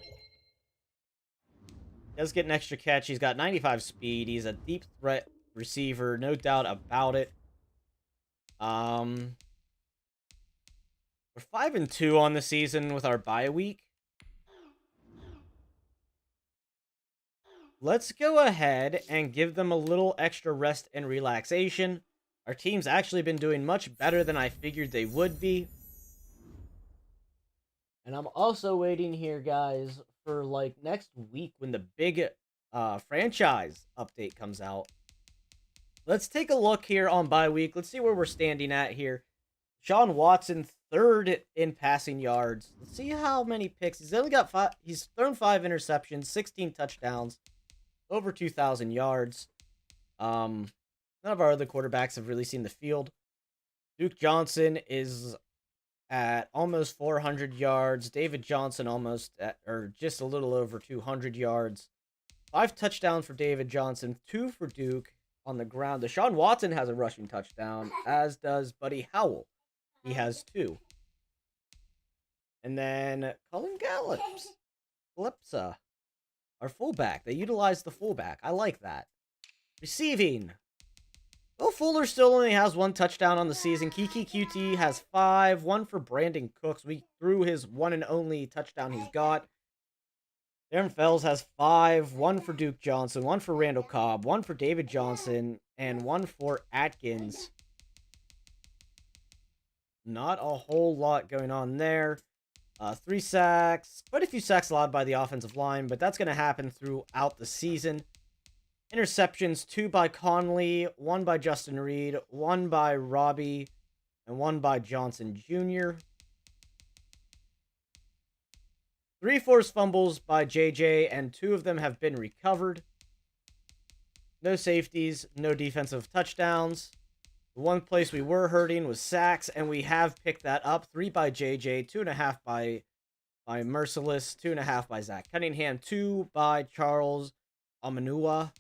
does get an extra catch. He's got 95 speed. He's a deep threat receiver. No doubt about it. We're 5-2 on the season with our bye week. Let's go ahead and give them a little extra rest and relaxation. Our team's actually been doing much better than I figured they would be. And I'm also waiting here, guys, for like next week when the big franchise update comes out. Let's take a look here on bye week. Let's see where we're standing at here. Sean Watson, 3rd in passing yards. Let's see how many picks. He's only got 5. He's thrown 5 interceptions, 16 touchdowns, over 2,000 yards. None of our other quarterbacks have really seen the field. Duke Johnson is at almost 400 yards. David Johnson almost at, or just a little over 200 yards. 5 touchdowns for David Johnson, 2 for Duke on the ground. Deshaun Watson has a rushing touchdown, as does Buddy Howell. He has 2. And then Cullen Calypsa, our fullback. They utilize the fullback. I like that. Receiving. Will Fuller still only has 1 touchdown on the season. Kiki QT has 5. 1 for Brandon Cooks. We threw his one and only touchdown he's got. Darren Fells has 5. 1 for Duke Johnson. 1 for Randall Cobb. 1 for David Johnson. And 1 for Atkins. Not a whole lot going on there. 3 sacks. Quite a few sacks allowed by the offensive line, but that's going to happen throughout the season. Interceptions, 2 by Conley, 1 by Justin Reed, 1 by Robbie, and 1 by Johnson Jr. 3 forced fumbles by JJ, and 2 of them have been recovered. No safeties, no defensive touchdowns. The one place we were hurting was sacks, and we have picked that up. 3 by JJ, 2.5 by Merciless, 2.5 by Zach Cunningham, 2 by Charles Amanua,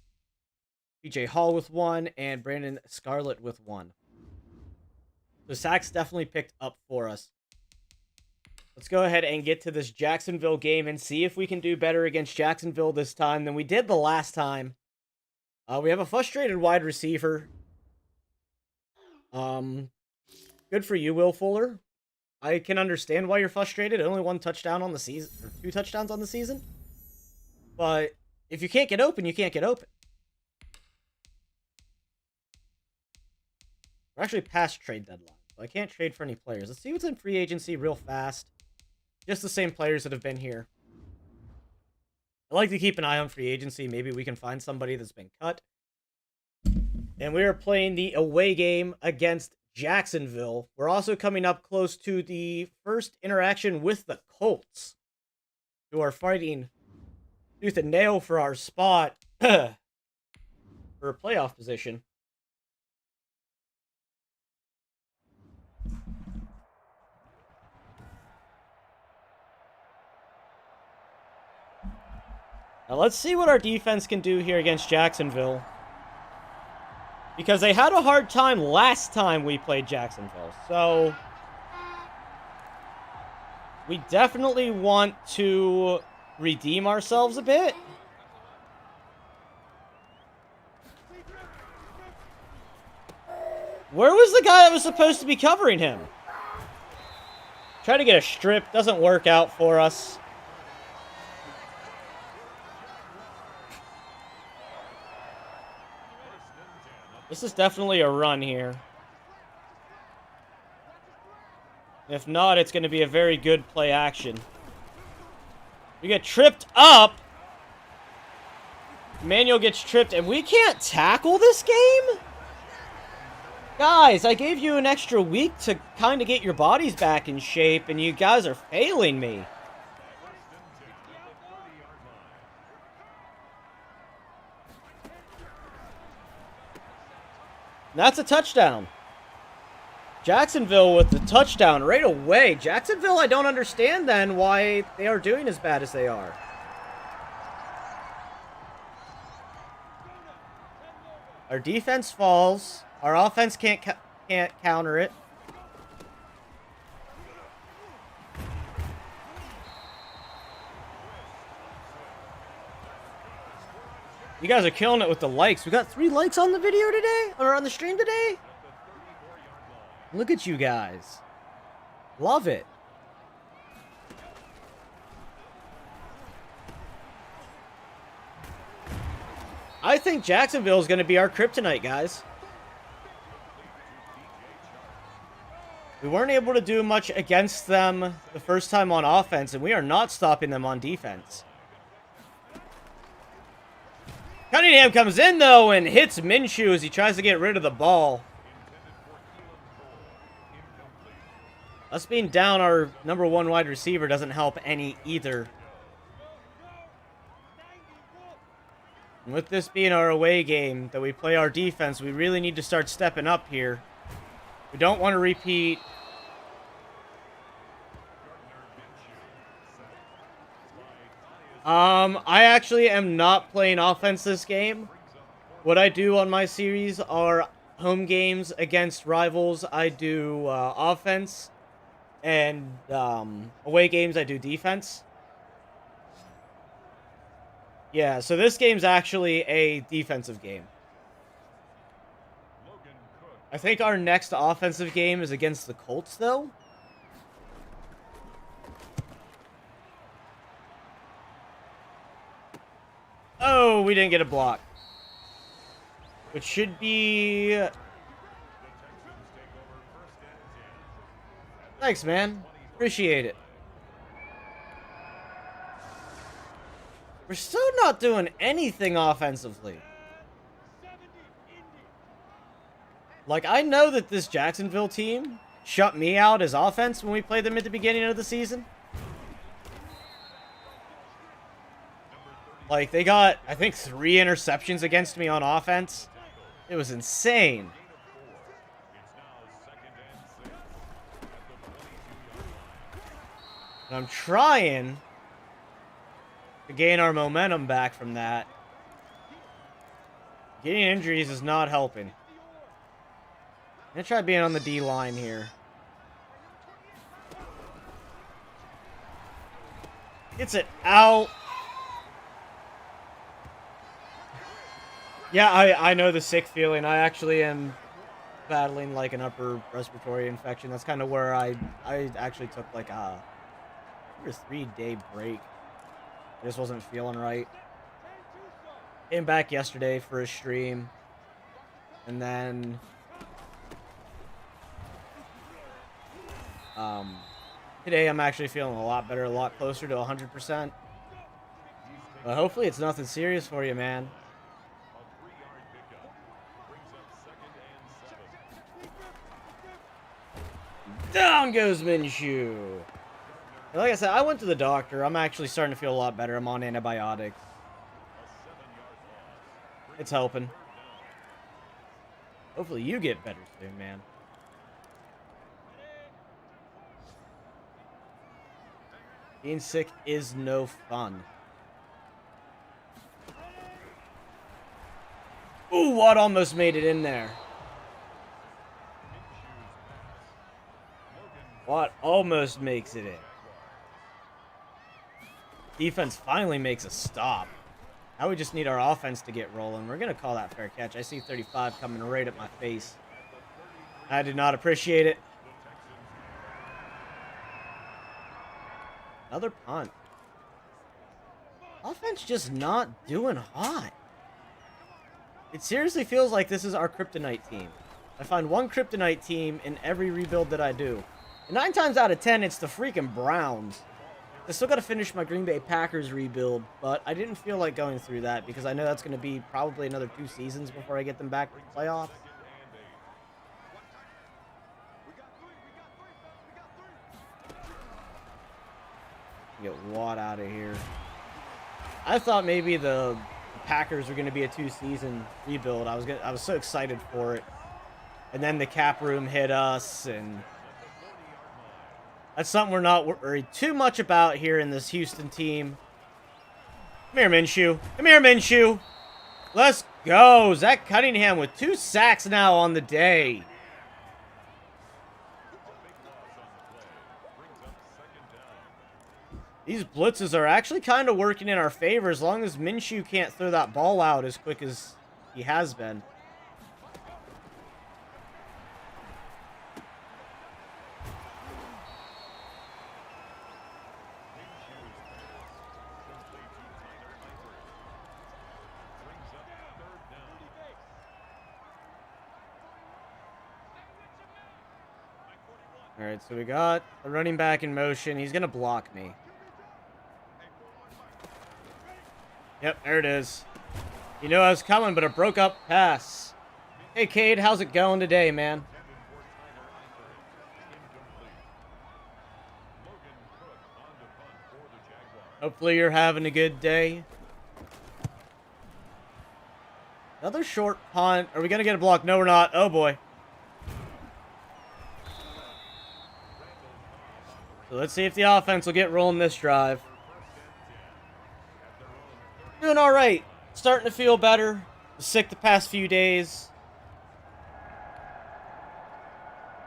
PJ Hall with 1, and Brandon Scarlett with 1. So sacks definitely picked up for us. Let's go ahead and get to this Jacksonville game and see if we can do better against Jacksonville this time than we did the last time. We have a frustrated wide receiver. Good for you, Will Fuller. I can understand why you're frustrated. Only one touchdown on the season, or 2 touchdowns on the season. But if you can't get open, you can't get open. We're actually past trade deadline, so I can't trade for any players. Let's see what's in free agency real fast. Just the same players that have been here. I like to keep an eye on free agency. Maybe we can find somebody that's been cut. And we are playing the away game against Jacksonville. We're also coming up close to the first interaction with the Colts, who are fighting tooth and nail for our spot for a playoff position. Now let's see what our defense can do here against Jacksonville. Because they had a hard time last time we played Jacksonville. So we definitely want to redeem ourselves a bit. Where was the guy that was supposed to be covering him? Try to get a strip. Doesn't work out for us. This is definitely a run here. If not, it's going to be a very good play action. We get tripped up. Manuel gets tripped, and we can't tackle this game? Guys, I gave you an extra week to kind of get your bodies back in shape, and you guys are failing me. That's a touchdown. Jacksonville with the touchdown right away. Jacksonville, I don't understand then why they are doing as bad as they are. Our defense falls. Our offense can't counter it. You guys are killing it with the likes. We got 3 likes on the video today? Or on the stream today? Look at you guys. Love it. I think Jacksonville is going to be our kryptonite, guys. We weren't able to do much against them the first time on offense, and we are not stopping them on defense. Cunningham comes in, though, and hits Minshew as he tries to get rid of the ball. Us being down our #1 wide receiver doesn't help any either. And with this being our away game that we play our defense, we really need to start stepping up here. We don't want to repeat. I actually am not playing offense this game. What I do on my series are home games against rivals. I do offense, and away games I do defense. Yeah, so this game's actually a defensive game. I think our next offensive game is against the Colts, though. Oh, we didn't get a block. Which should be... Thanks, man. Appreciate it. We're still not doing anything offensively. Like, I know that this Jacksonville team shut me out as offense when we played them at the beginning of the season. Like, they got, I think, 3 interceptions against me on offense. It was insane. And I'm trying to gain our momentum back from that. Getting injuries is not helping. I'm gonna try being on the D line here. Gets it out. Yeah, I know the sick feeling. I actually am battling like an upper respiratory infection. That's kind of where I actually took like a 3-day break. I just wasn't feeling right. Came back yesterday for a stream, and then today I'm actually feeling a lot better, a lot closer to 100%. But hopefully it's nothing serious for you, man. Down goes Minshew. Like I said, I went to the doctor. I'm actually starting to feel a lot better. I'm on antibiotics. It's helping. Hopefully you get better soon, man. Being sick is no fun. Ooh, Watt almost made it in there. Watt almost makes it in. Defense finally makes a stop. Now we just need our offense to get rolling. We're going to call that fair catch. I see 35 coming right at my face. I did not appreciate it. Another punt. Offense just not doing hot. It seriously feels like this is our kryptonite team. I find one kryptonite team in every rebuild that I do. And 9 times out of 10, it's the freaking Browns. I still got to finish my Green Bay Packers rebuild, but I didn't feel like going through that because I know that's going to be probably another 2 seasons before I get them back to the playoffs. Get Watt out of here. I thought maybe the Packers were going to be a 2-season rebuild. I was so excited for it. And then the cap room hit us, and that's something we're not worried too much about here in this Houston team. Come here, Minshew. Come here, Minshew. Let's go. Zach Cunningham with 2 sacks now on the day. These blitzes are actually kind of working in our favor as long as Minshew can't throw that ball out as quick as he has been. All right, so we got a running back in motion. He's going to block me. Yep, there it is. You know I was coming, but a broke up pass. Hey, Cade, how's it going today, man? Hopefully you're having a good day. Another short punt. Are we going to get a block? No, we're not. Oh, boy. So let's see if the offense will get rolling this drive. Doing all right. Starting to feel better. Was sick the past few days.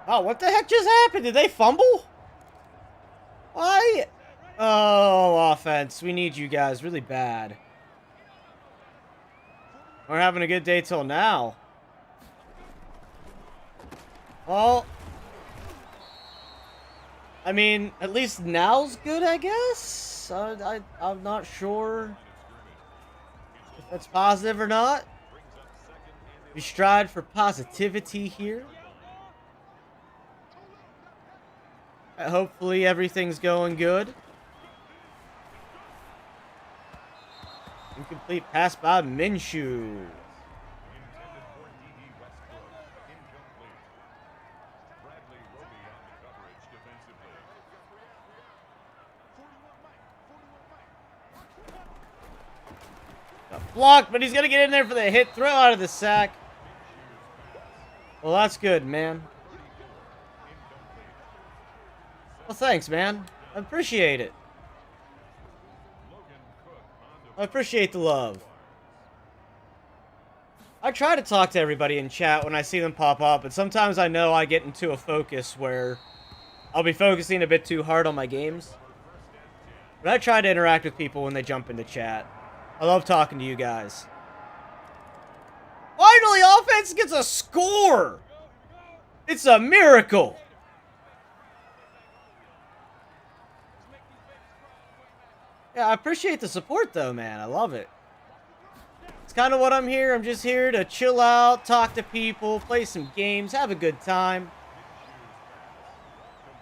Oh, what the heck just happened? Did they fumble? Why? Oh, offense. We need you guys really bad. We're having a good day till now. Well, I mean, at least now's good, I guess. I'm not sure if that's positive or not. We strive for positivity here. Hopefully everything's going good. Incomplete pass by Minshew. Blocked, but he's going to get in there for the hit. Throw out of the sack. Well, that's good, man. Well, thanks, man. I appreciate it. I appreciate the love. I try to talk to everybody in chat when I see them pop up, but sometimes I know I get into a focus where I'll be focusing a bit too hard on my games. But I try to interact with people when they jump into chat. I love talking to you guys. Finally, offense gets a score! It's a miracle! Yeah, I appreciate the support, though, man. I love it. It's kind of what I'm here. I'm just here to chill out, talk to people, play some games, have a good time.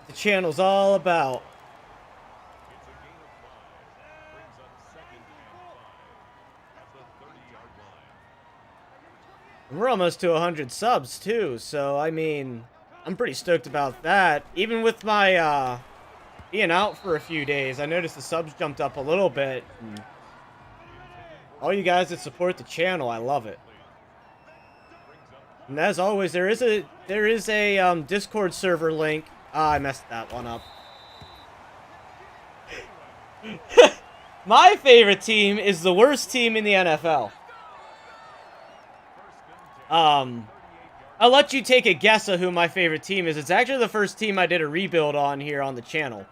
The channel's all about. We're almost to 100 subs, too, so, I mean, I'm pretty stoked about that. Even with my, being out for a few days, I noticed the subs jumped up a little bit. And all you guys that support the channel, I love it. And as always, there is a Discord server link. Ah, I messed that one up. My favorite team is the worst team in the NFL. I'll let you take a guess of who my favorite team is. It's actually the first team I did a rebuild on here on the channel.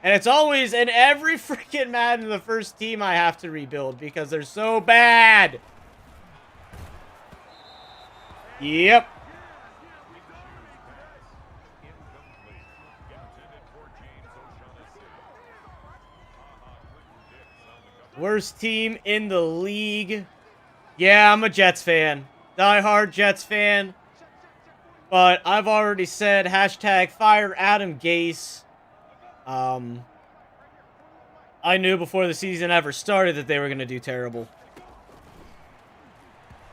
And it's always, in every freaking Madden, the first team I have to rebuild because they're so bad. Yep. Worst team in the league. Yeah, I'm a Jets fan. Die-hard Jets fan. But I've already said hashtag fire Adam Gase. I knew before the season ever started that they were going to do terrible.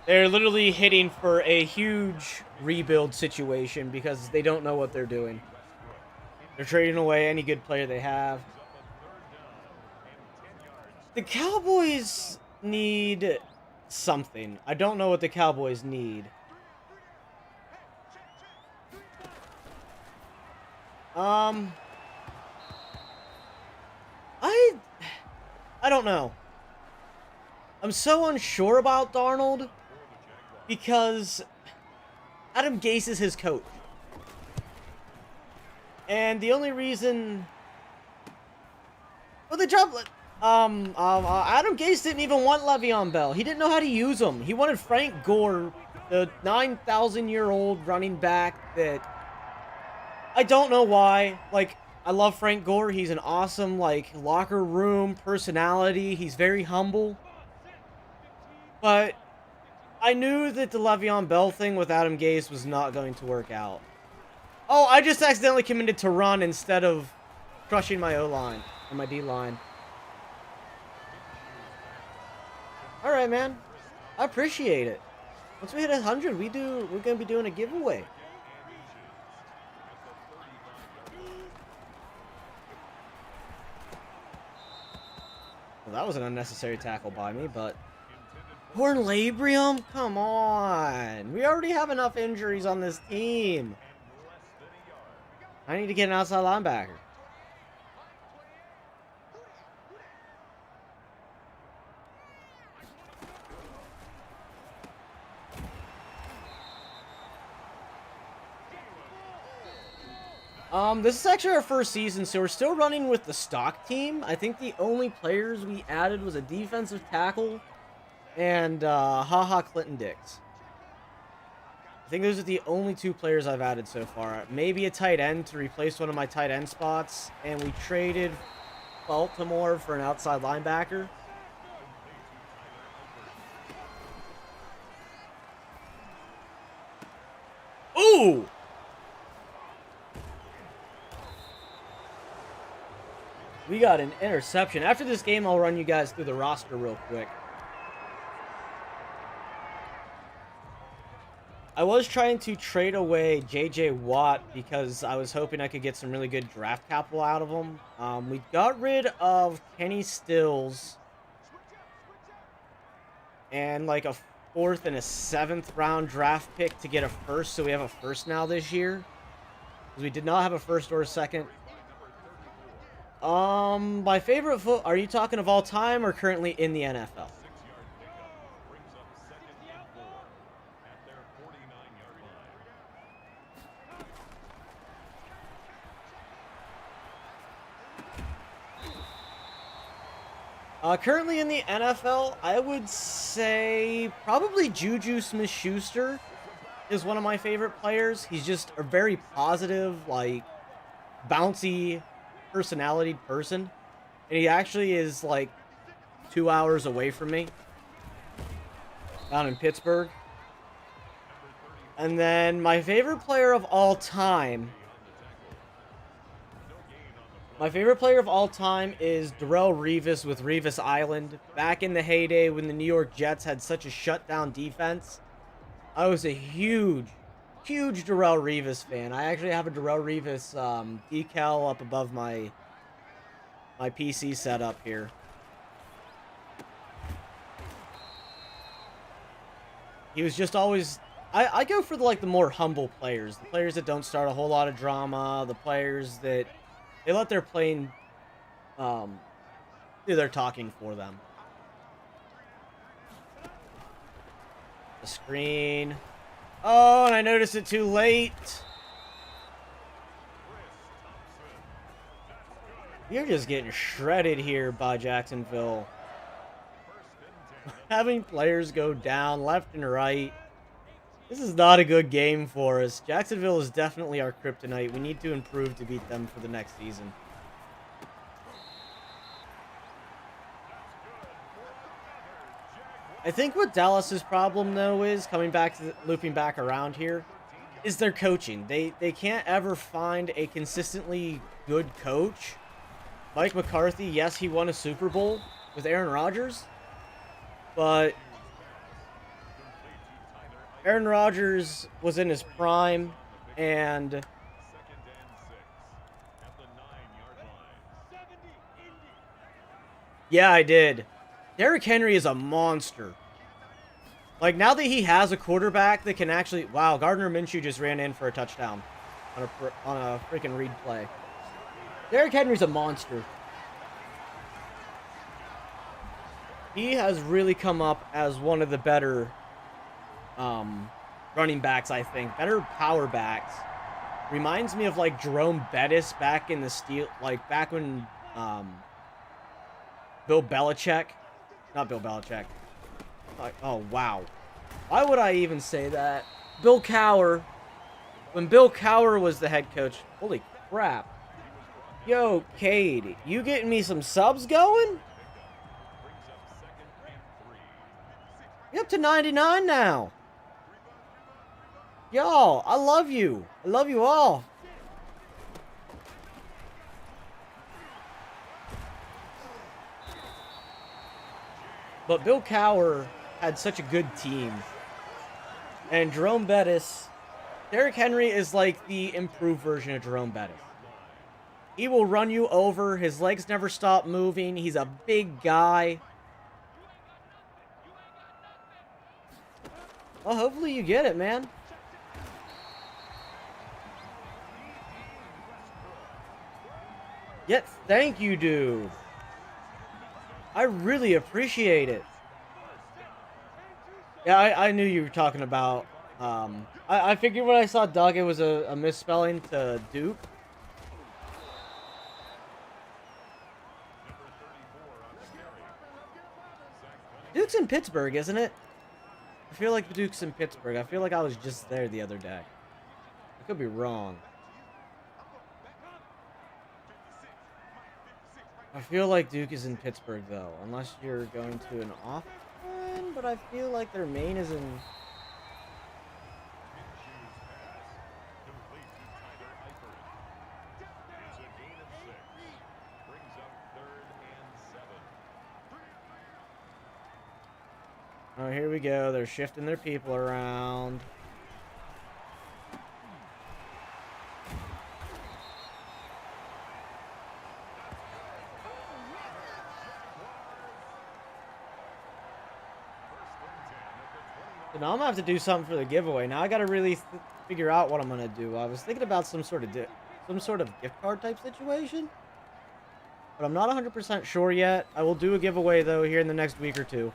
They're literally hitting for a huge rebuild situation because they don't know what they're doing. They're trading away any good player they have. The Cowboys need something. I don't know what the Cowboys need. I don't know. I'm so unsure about Darnold because Adam Gase is his coach. And the only reason... Well, they dropped... Adam Gase didn't even want Le'Veon Bell. He didn't know how to use him. He wanted Frank Gore, the 9,000-year-old running back that... I don't know why. Like, I love Frank Gore. He's an awesome, like, locker room personality. He's very humble. But I knew that the Le'Veon Bell thing with Adam Gase was not going to work out. Oh, I just accidentally committed to run instead of crushing my O-line, or my D-line. Alright, man. I appreciate it. Once we hit 100, we're going to be doing a giveaway. Well, that was an unnecessary tackle by me, but... Horn Labrium? Come on. We already have enough injuries on this team. I need to get an outside linebacker. This is actually our first season, so we're still running with the stock team. I think the only players we added was a defensive tackle and Clinton Dix. I think those are the only two players I've added so far. Maybe a tight end to replace one of my tight end spots, and we traded Baltimore for an outside linebacker. Ooh! We got an interception. After this game, I'll run you guys through the roster real quick. I was trying to trade away J.J. Watt because I was hoping I could get some really good draft capital out of him. We got rid of Kenny Stills and like a 4th and a 7th round draft pick to get a first, so we have a first now this year. Because we did not have a first or a second. My favorite are you talking of all time or currently in the NFL? Currently in the NFL, I would say probably Juju Smith-Schuster is one of my favorite players. He's just a very positive, like, bouncy personality person. And he actually is, like, 2 hours away from me. Down in Pittsburgh. And then my favorite player of all time. My favorite player of all time is Darrelle Revis with Revis Island. Back in the heyday when the New York Jets had such a shutdown defense, I was a huge Darrelle Revis fan. I actually have a Darrelle Revis decal up above my PC setup here. He was just always... I go for the more humble players. The players that don't start a whole lot of drama. The players that... They let their playing, do their talking for them. The screen. Oh, and I noticed it too late. You're just getting shredded here by Jacksonville. Having players go down left and right. This is not a good game for us. Jacksonville is definitely our kryptonite. We need to improve to beat them for the next season. I think what Dallas's problem, though, is, looping back around here, is their coaching. They can't ever find a consistently good coach. Mike McCarthy, yes, he won a Super Bowl with Aaron Rodgers, but Aaron Rodgers was in his prime, and yeah, I did. Derrick Henry is a monster. Like, now that he has a quarterback that can actually... Wow, Gardner Minshew just ran in for a touchdown on a freaking read play. Derrick Henry's a monster. He has really come up as one of the better running backs, I think. Better power backs. Reminds me of, like, Jerome Bettis back in the steel... Like, back when Bill Belichick... Not Bill Belichick. Oh, wow. Why would I even say that? Bill Cowher. When Bill Cowher was the head coach. Holy crap. Yo, Cade, you getting me some subs going? You're up to 99 now. Y'all, I love you. I love you all. But Bill Cowher had such a good team. And Jerome Bettis, Derrick Henry is like the improved version of Jerome Bettis. He will run you over. His legs never stop moving. He's a big guy. Well, hopefully you get it, man. Yes, thank you, dude. I really appreciate it. Yeah, I knew you were talking about... I figured when I saw Doug, it was a misspelling to Duke. Duke's in Pittsburgh, isn't it? I feel like Duke's in Pittsburgh. I feel like I was just there the other day. I could be wrong. I feel like Duke is in Pittsburgh, though. Unless you're going to an off one, but I feel like their main is in... Oh, here we go. They're shifting their people around. So now I'm gonna have to do something for the giveaway. Now I gotta really figure out what I'm gonna do. I was thinking about some sort of gift card type situation, but I'm not 100% sure yet. I will do a giveaway though here in the next week or two.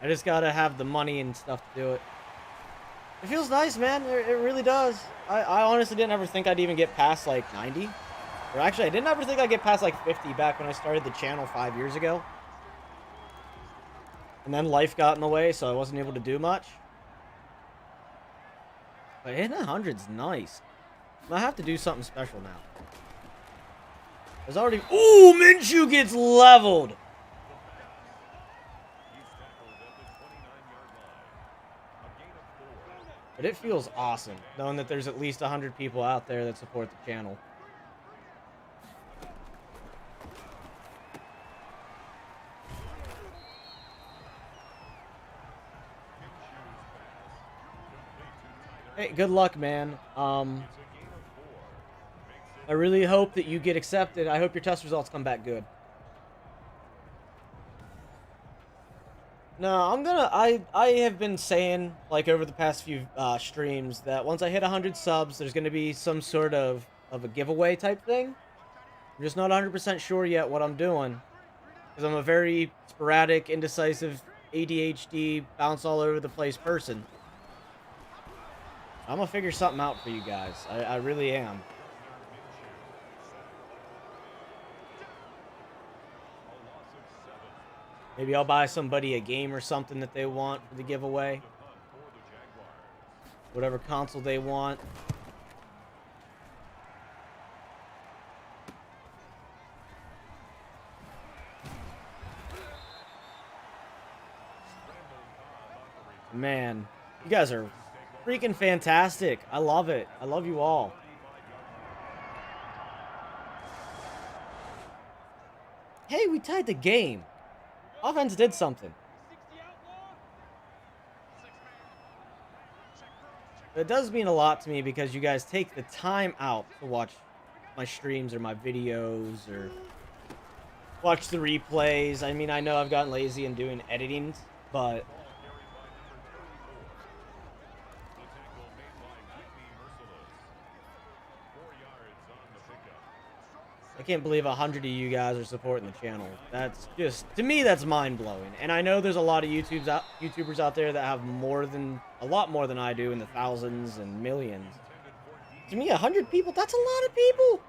I just gotta have the money and stuff to do it. It feels nice, man. It really does. I honestly didn't ever think I'd even get past like 90. Or actually, I didn't ever think I'd get past like 50 back when I started the channel 5 years ago. And then life got in the way, so I wasn't able to do much. But hitting 100's nice. I have to do something special now. There's already... Ooh, Minshew gets leveled! But it feels awesome, knowing that there's at least 100 people out there that support the channel. Hey, good luck, man. I really hope that you get accepted. I hope your test results come back good. No, I have been saying, like, over the past few streams that once I hit 100 subs, there's going to be some sort of a giveaway type thing. I'm just not 100% sure yet what I'm doing. Because I'm a very sporadic, indecisive, ADHD, bounce all over the place person. I'm going to figure something out for you guys. I really am. Maybe I'll buy somebody a game or something that they want for the giveaway. Whatever console they want. Man, you guys are freaking fantastic. I love it. I love you all. Hey, we tied the game. Offense did something. It does mean a lot to me because you guys take the time out to watch my streams or my videos or watch the replays. I mean, I know I've gotten lazy in doing editing, but I can't believe 100 of you guys are supporting the channel. That's just, to me, that's mind-blowing. And I know there's a lot of YouTubers out there that have a lot more than I do in the thousands and millions. To me, 100 people, that's a lot of people.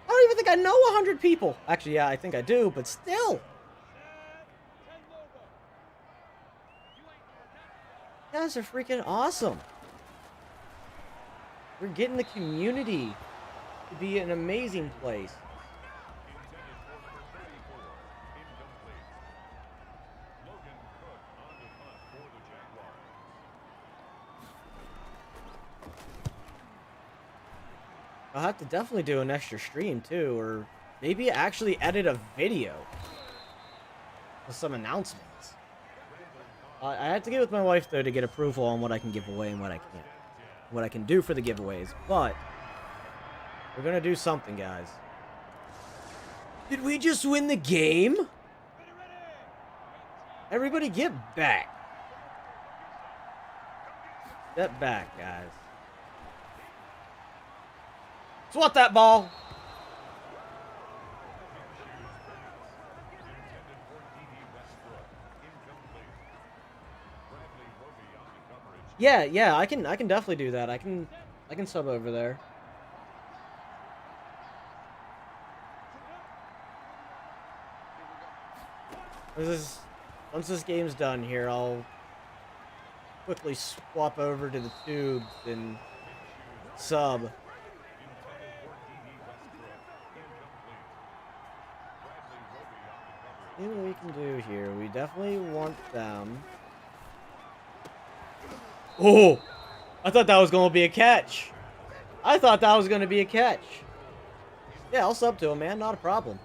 I don't even think I know 100 people. Actually, yeah, I think I do, but still. You guys are freaking awesome. We're getting the community to be an amazing place. I'll have to definitely do an extra stream, too, or maybe actually edit a video with some announcements. I have to get with my wife, though, to get approval on what I can give away and what I can't. What I can do for the giveaways, but we're gonna do something, guys. Did we just win the game? Everybody get back. Step back, guys. Swat that ball. Yeah, I can definitely do that. I can sub over there. Once this game's done here, I'll quickly swap over to the tubes and sub. See what we can do here. We definitely want them. Oh! I thought that was going to be a catch. I thought that was going to be a catch. Yeah, I'll sub to him, man. Not a problem.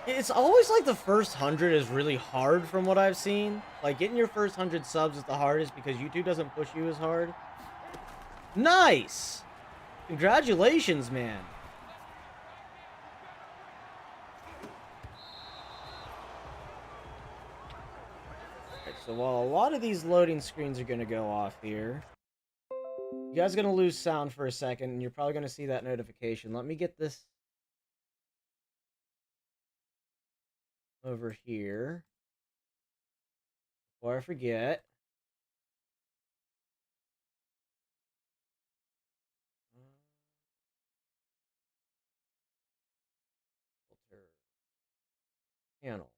It's always like the first 100 is really hard from what I've seen. Like, getting your first 100 subs is the hardest because YouTube doesn't push you as hard. Nice! Congratulations, man. Right, so while a lot of these loading screens are going to go off here, You guys are going to lose sound for a second, and you're probably going to see that notification. Let me get this over here before I forget. Filter panel.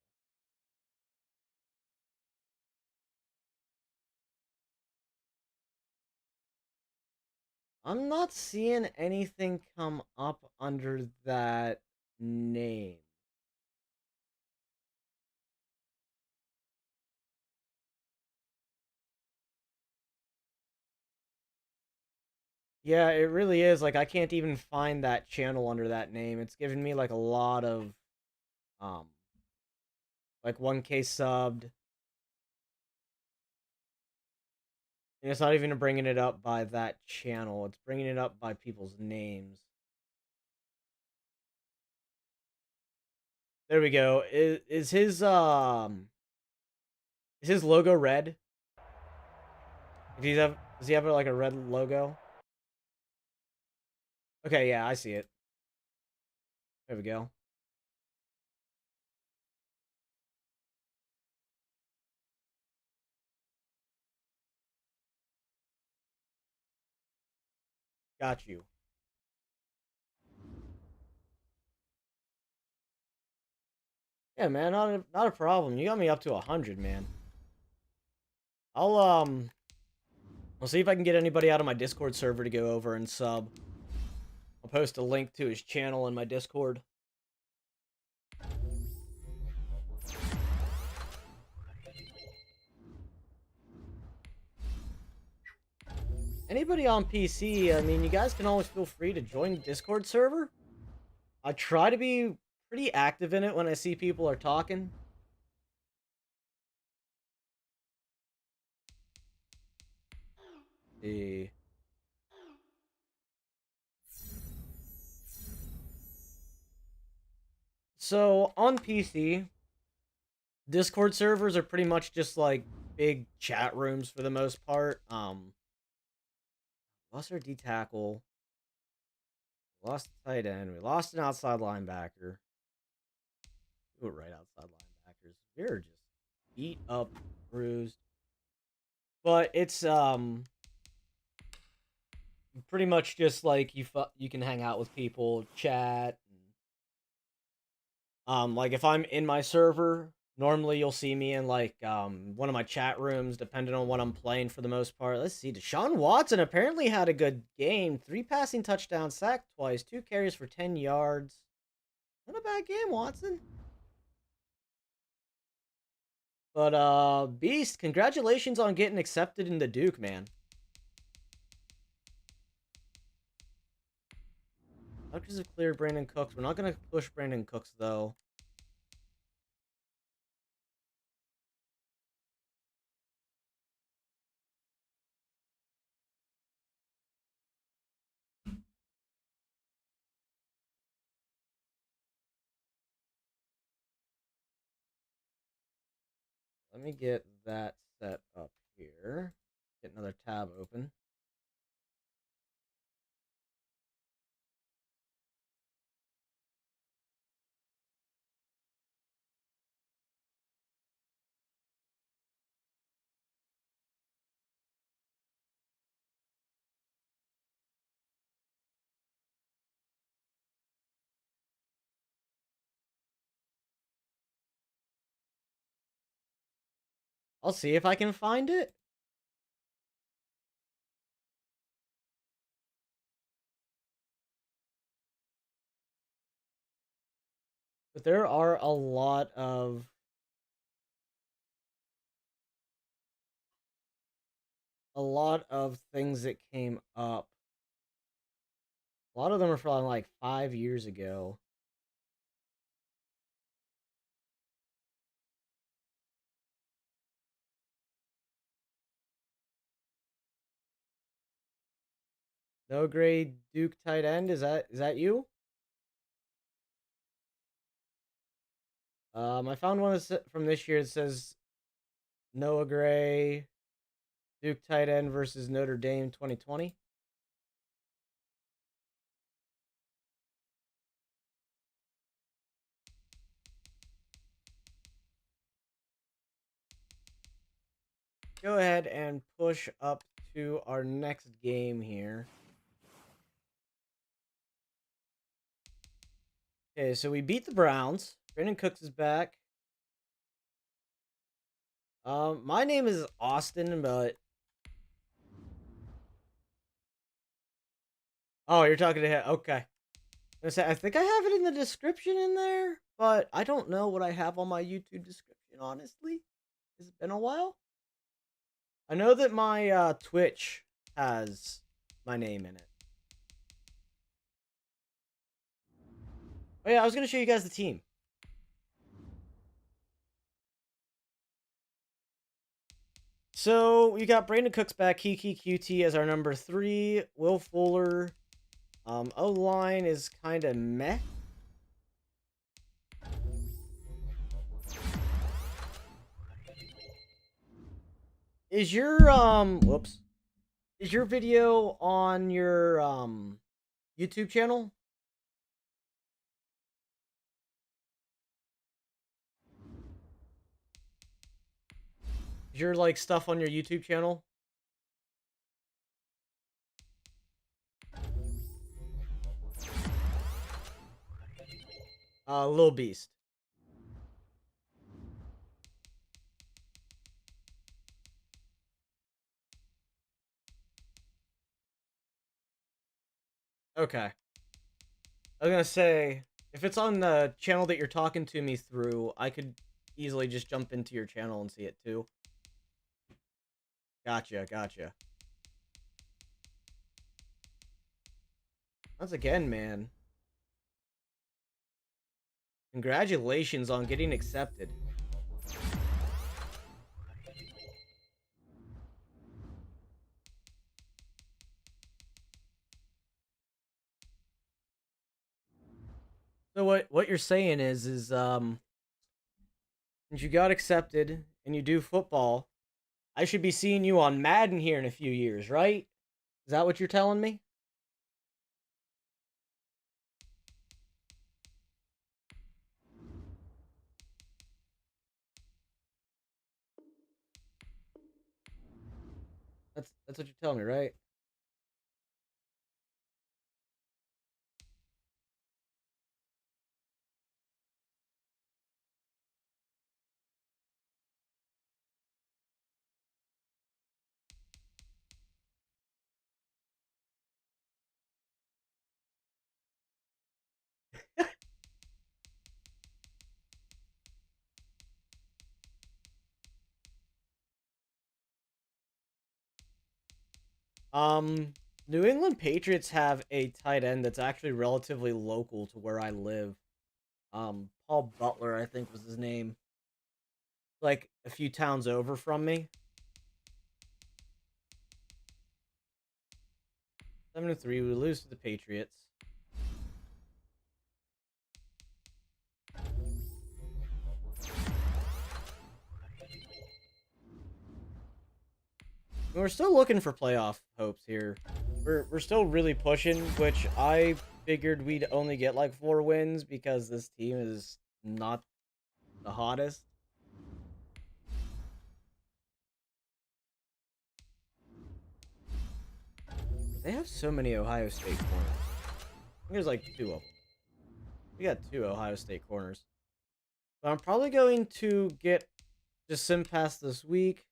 I'm not seeing anything come up under that name. Yeah, it really is. Like, I can't even find that channel under that name. It's giving me, like, a lot of, um, like, 1K subbed. And it's not even bringing it up by that channel. It's bringing it up by people's names. There we go. Is his logo red? Does he have like a red logo? Okay, yeah, I see it. There we go. Got you. Yeah, man, not a problem. You got me up to 100, man. I'll see if I can get anybody out of my Discord server to go over and sub. I'll post a link to his channel in my Discord. Anybody on PC, I mean, you guys can always feel free to join the Discord server. I try to be pretty active in it when I see people are talking. See. So, on PC, Discord servers are pretty much just like big chat rooms for the most part. Lost our D tackle. Lost the tight end. We lost an outside linebacker. We were right outside linebackers. We are just beat up, bruised. But it's pretty much just like you can hang out with people, chat. Like if I'm in my server, normally you'll see me in like one of my chat rooms, depending on what I'm playing for the most part. Let's see. Deshaun Watson apparently had a good game. 3 passing touchdowns, sacked twice, 2 carries for 10 yards. Not a bad game, Watson. But Beast, congratulations on getting accepted into Duke, man. Doctors have cleared Brandon Cooks. We're not gonna push Brandon Cooks though. Let me get that set up here. Get another tab open. I'll see if I can find it. But there are a lot of things that came up. A lot of them are from like 5 years ago. No grade Duke tight end. Is that you? I found one from this year. It says Noah Gray, Duke tight end versus Notre Dame 2020. go ahead and push up to our next game here. Okay, so we beat the Browns. Brandon Cooks is back. My name is Austin, but oh, you're talking to him. Okay. I think I have it in the description in there, but I don't know what I have on my YouTube description, honestly. Has it been a while? I know that my Twitch has my name in it. Oh yeah, I was gonna show you guys the team. So we got Brandon Cooks back, Kiki QT as our number 3, Will Fuller. O-line is kind of meh. Is your whoops. Is your video on your YouTube channel? Is your like stuff on your YouTube channel? Lil Beast. Okay. I was gonna say, if it's on the channel that you're talking to me through, I could easily just jump into your channel and see it too. Gotcha, gotcha. Once again, man. Congratulations on getting accepted. So what you're saying is since you got accepted and you do football, I should be seeing you on Madden here in a few years, right? Is that what you're telling me? That's what you're telling me, right? Um, New England Patriots have a tight end that's actually relatively local to where I live. Paul Butler, I think was his name. Like a few towns over from me. 7-3, we lose to the Patriots. We're still looking for playoff hopes here. We're still really pushing, which I figured we'd only get like 4 wins because this team is not the hottest. They have so many Ohio State corners. I think there's like 2 of them. We got 2 Ohio State corners. But I'm probably going to get just sim pass this week.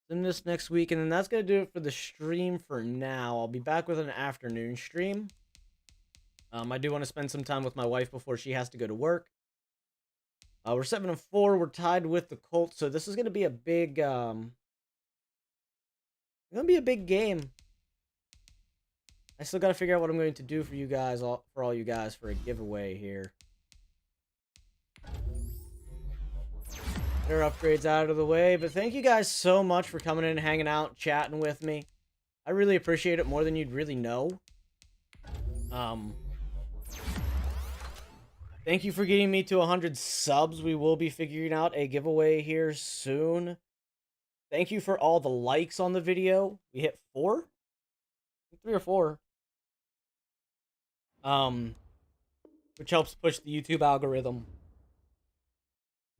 Sim this next week, and then that's going to do it for the stream for now. I'll be back with an afternoon stream. I do want to spend some time with my wife before she has to go to work. We're 7-4. We're tied with the Colts, so this is going to be a big, game. I still got to figure out what I'm going to do for you guys, for all you guys, for a giveaway here. Get our upgrades out of the way, but thank you guys so much for coming in and hanging out, chatting with me. I really appreciate it more than you'd really know. Thank you for getting me to 100 subs. We will be figuring out a giveaway here soon. Thank you for all the likes on the video. We hit 4? 3 or 4. Um, which helps push the YouTube algorithm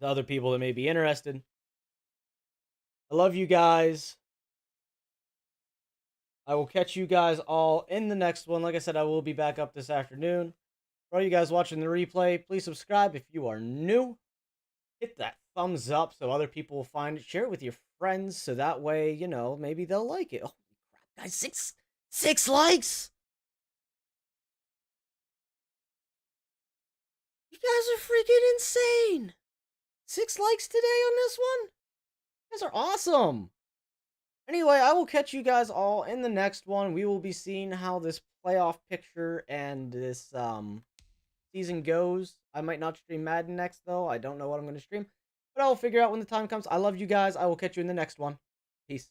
to other people that may be interested. I love you guys. I will catch you guys all in the next one. Like I said, I will be back up this afternoon. For all you guys watching the replay, please subscribe if you are new. Hit that thumbs up so other people will find it. Share it with your friends so that way, you know, maybe they'll like it. Holy crap, guys, six likes! You guys are freaking insane! 6 likes today on this one? You guys are awesome! Anyway, I will catch you guys all in the next one. We will be seeing how this playoff picture and this season goes. I might not stream Madden next, though. I don't know what I'm going to stream. But I will figure out when the time comes. I love you guys. I will catch you in the next one. Peace.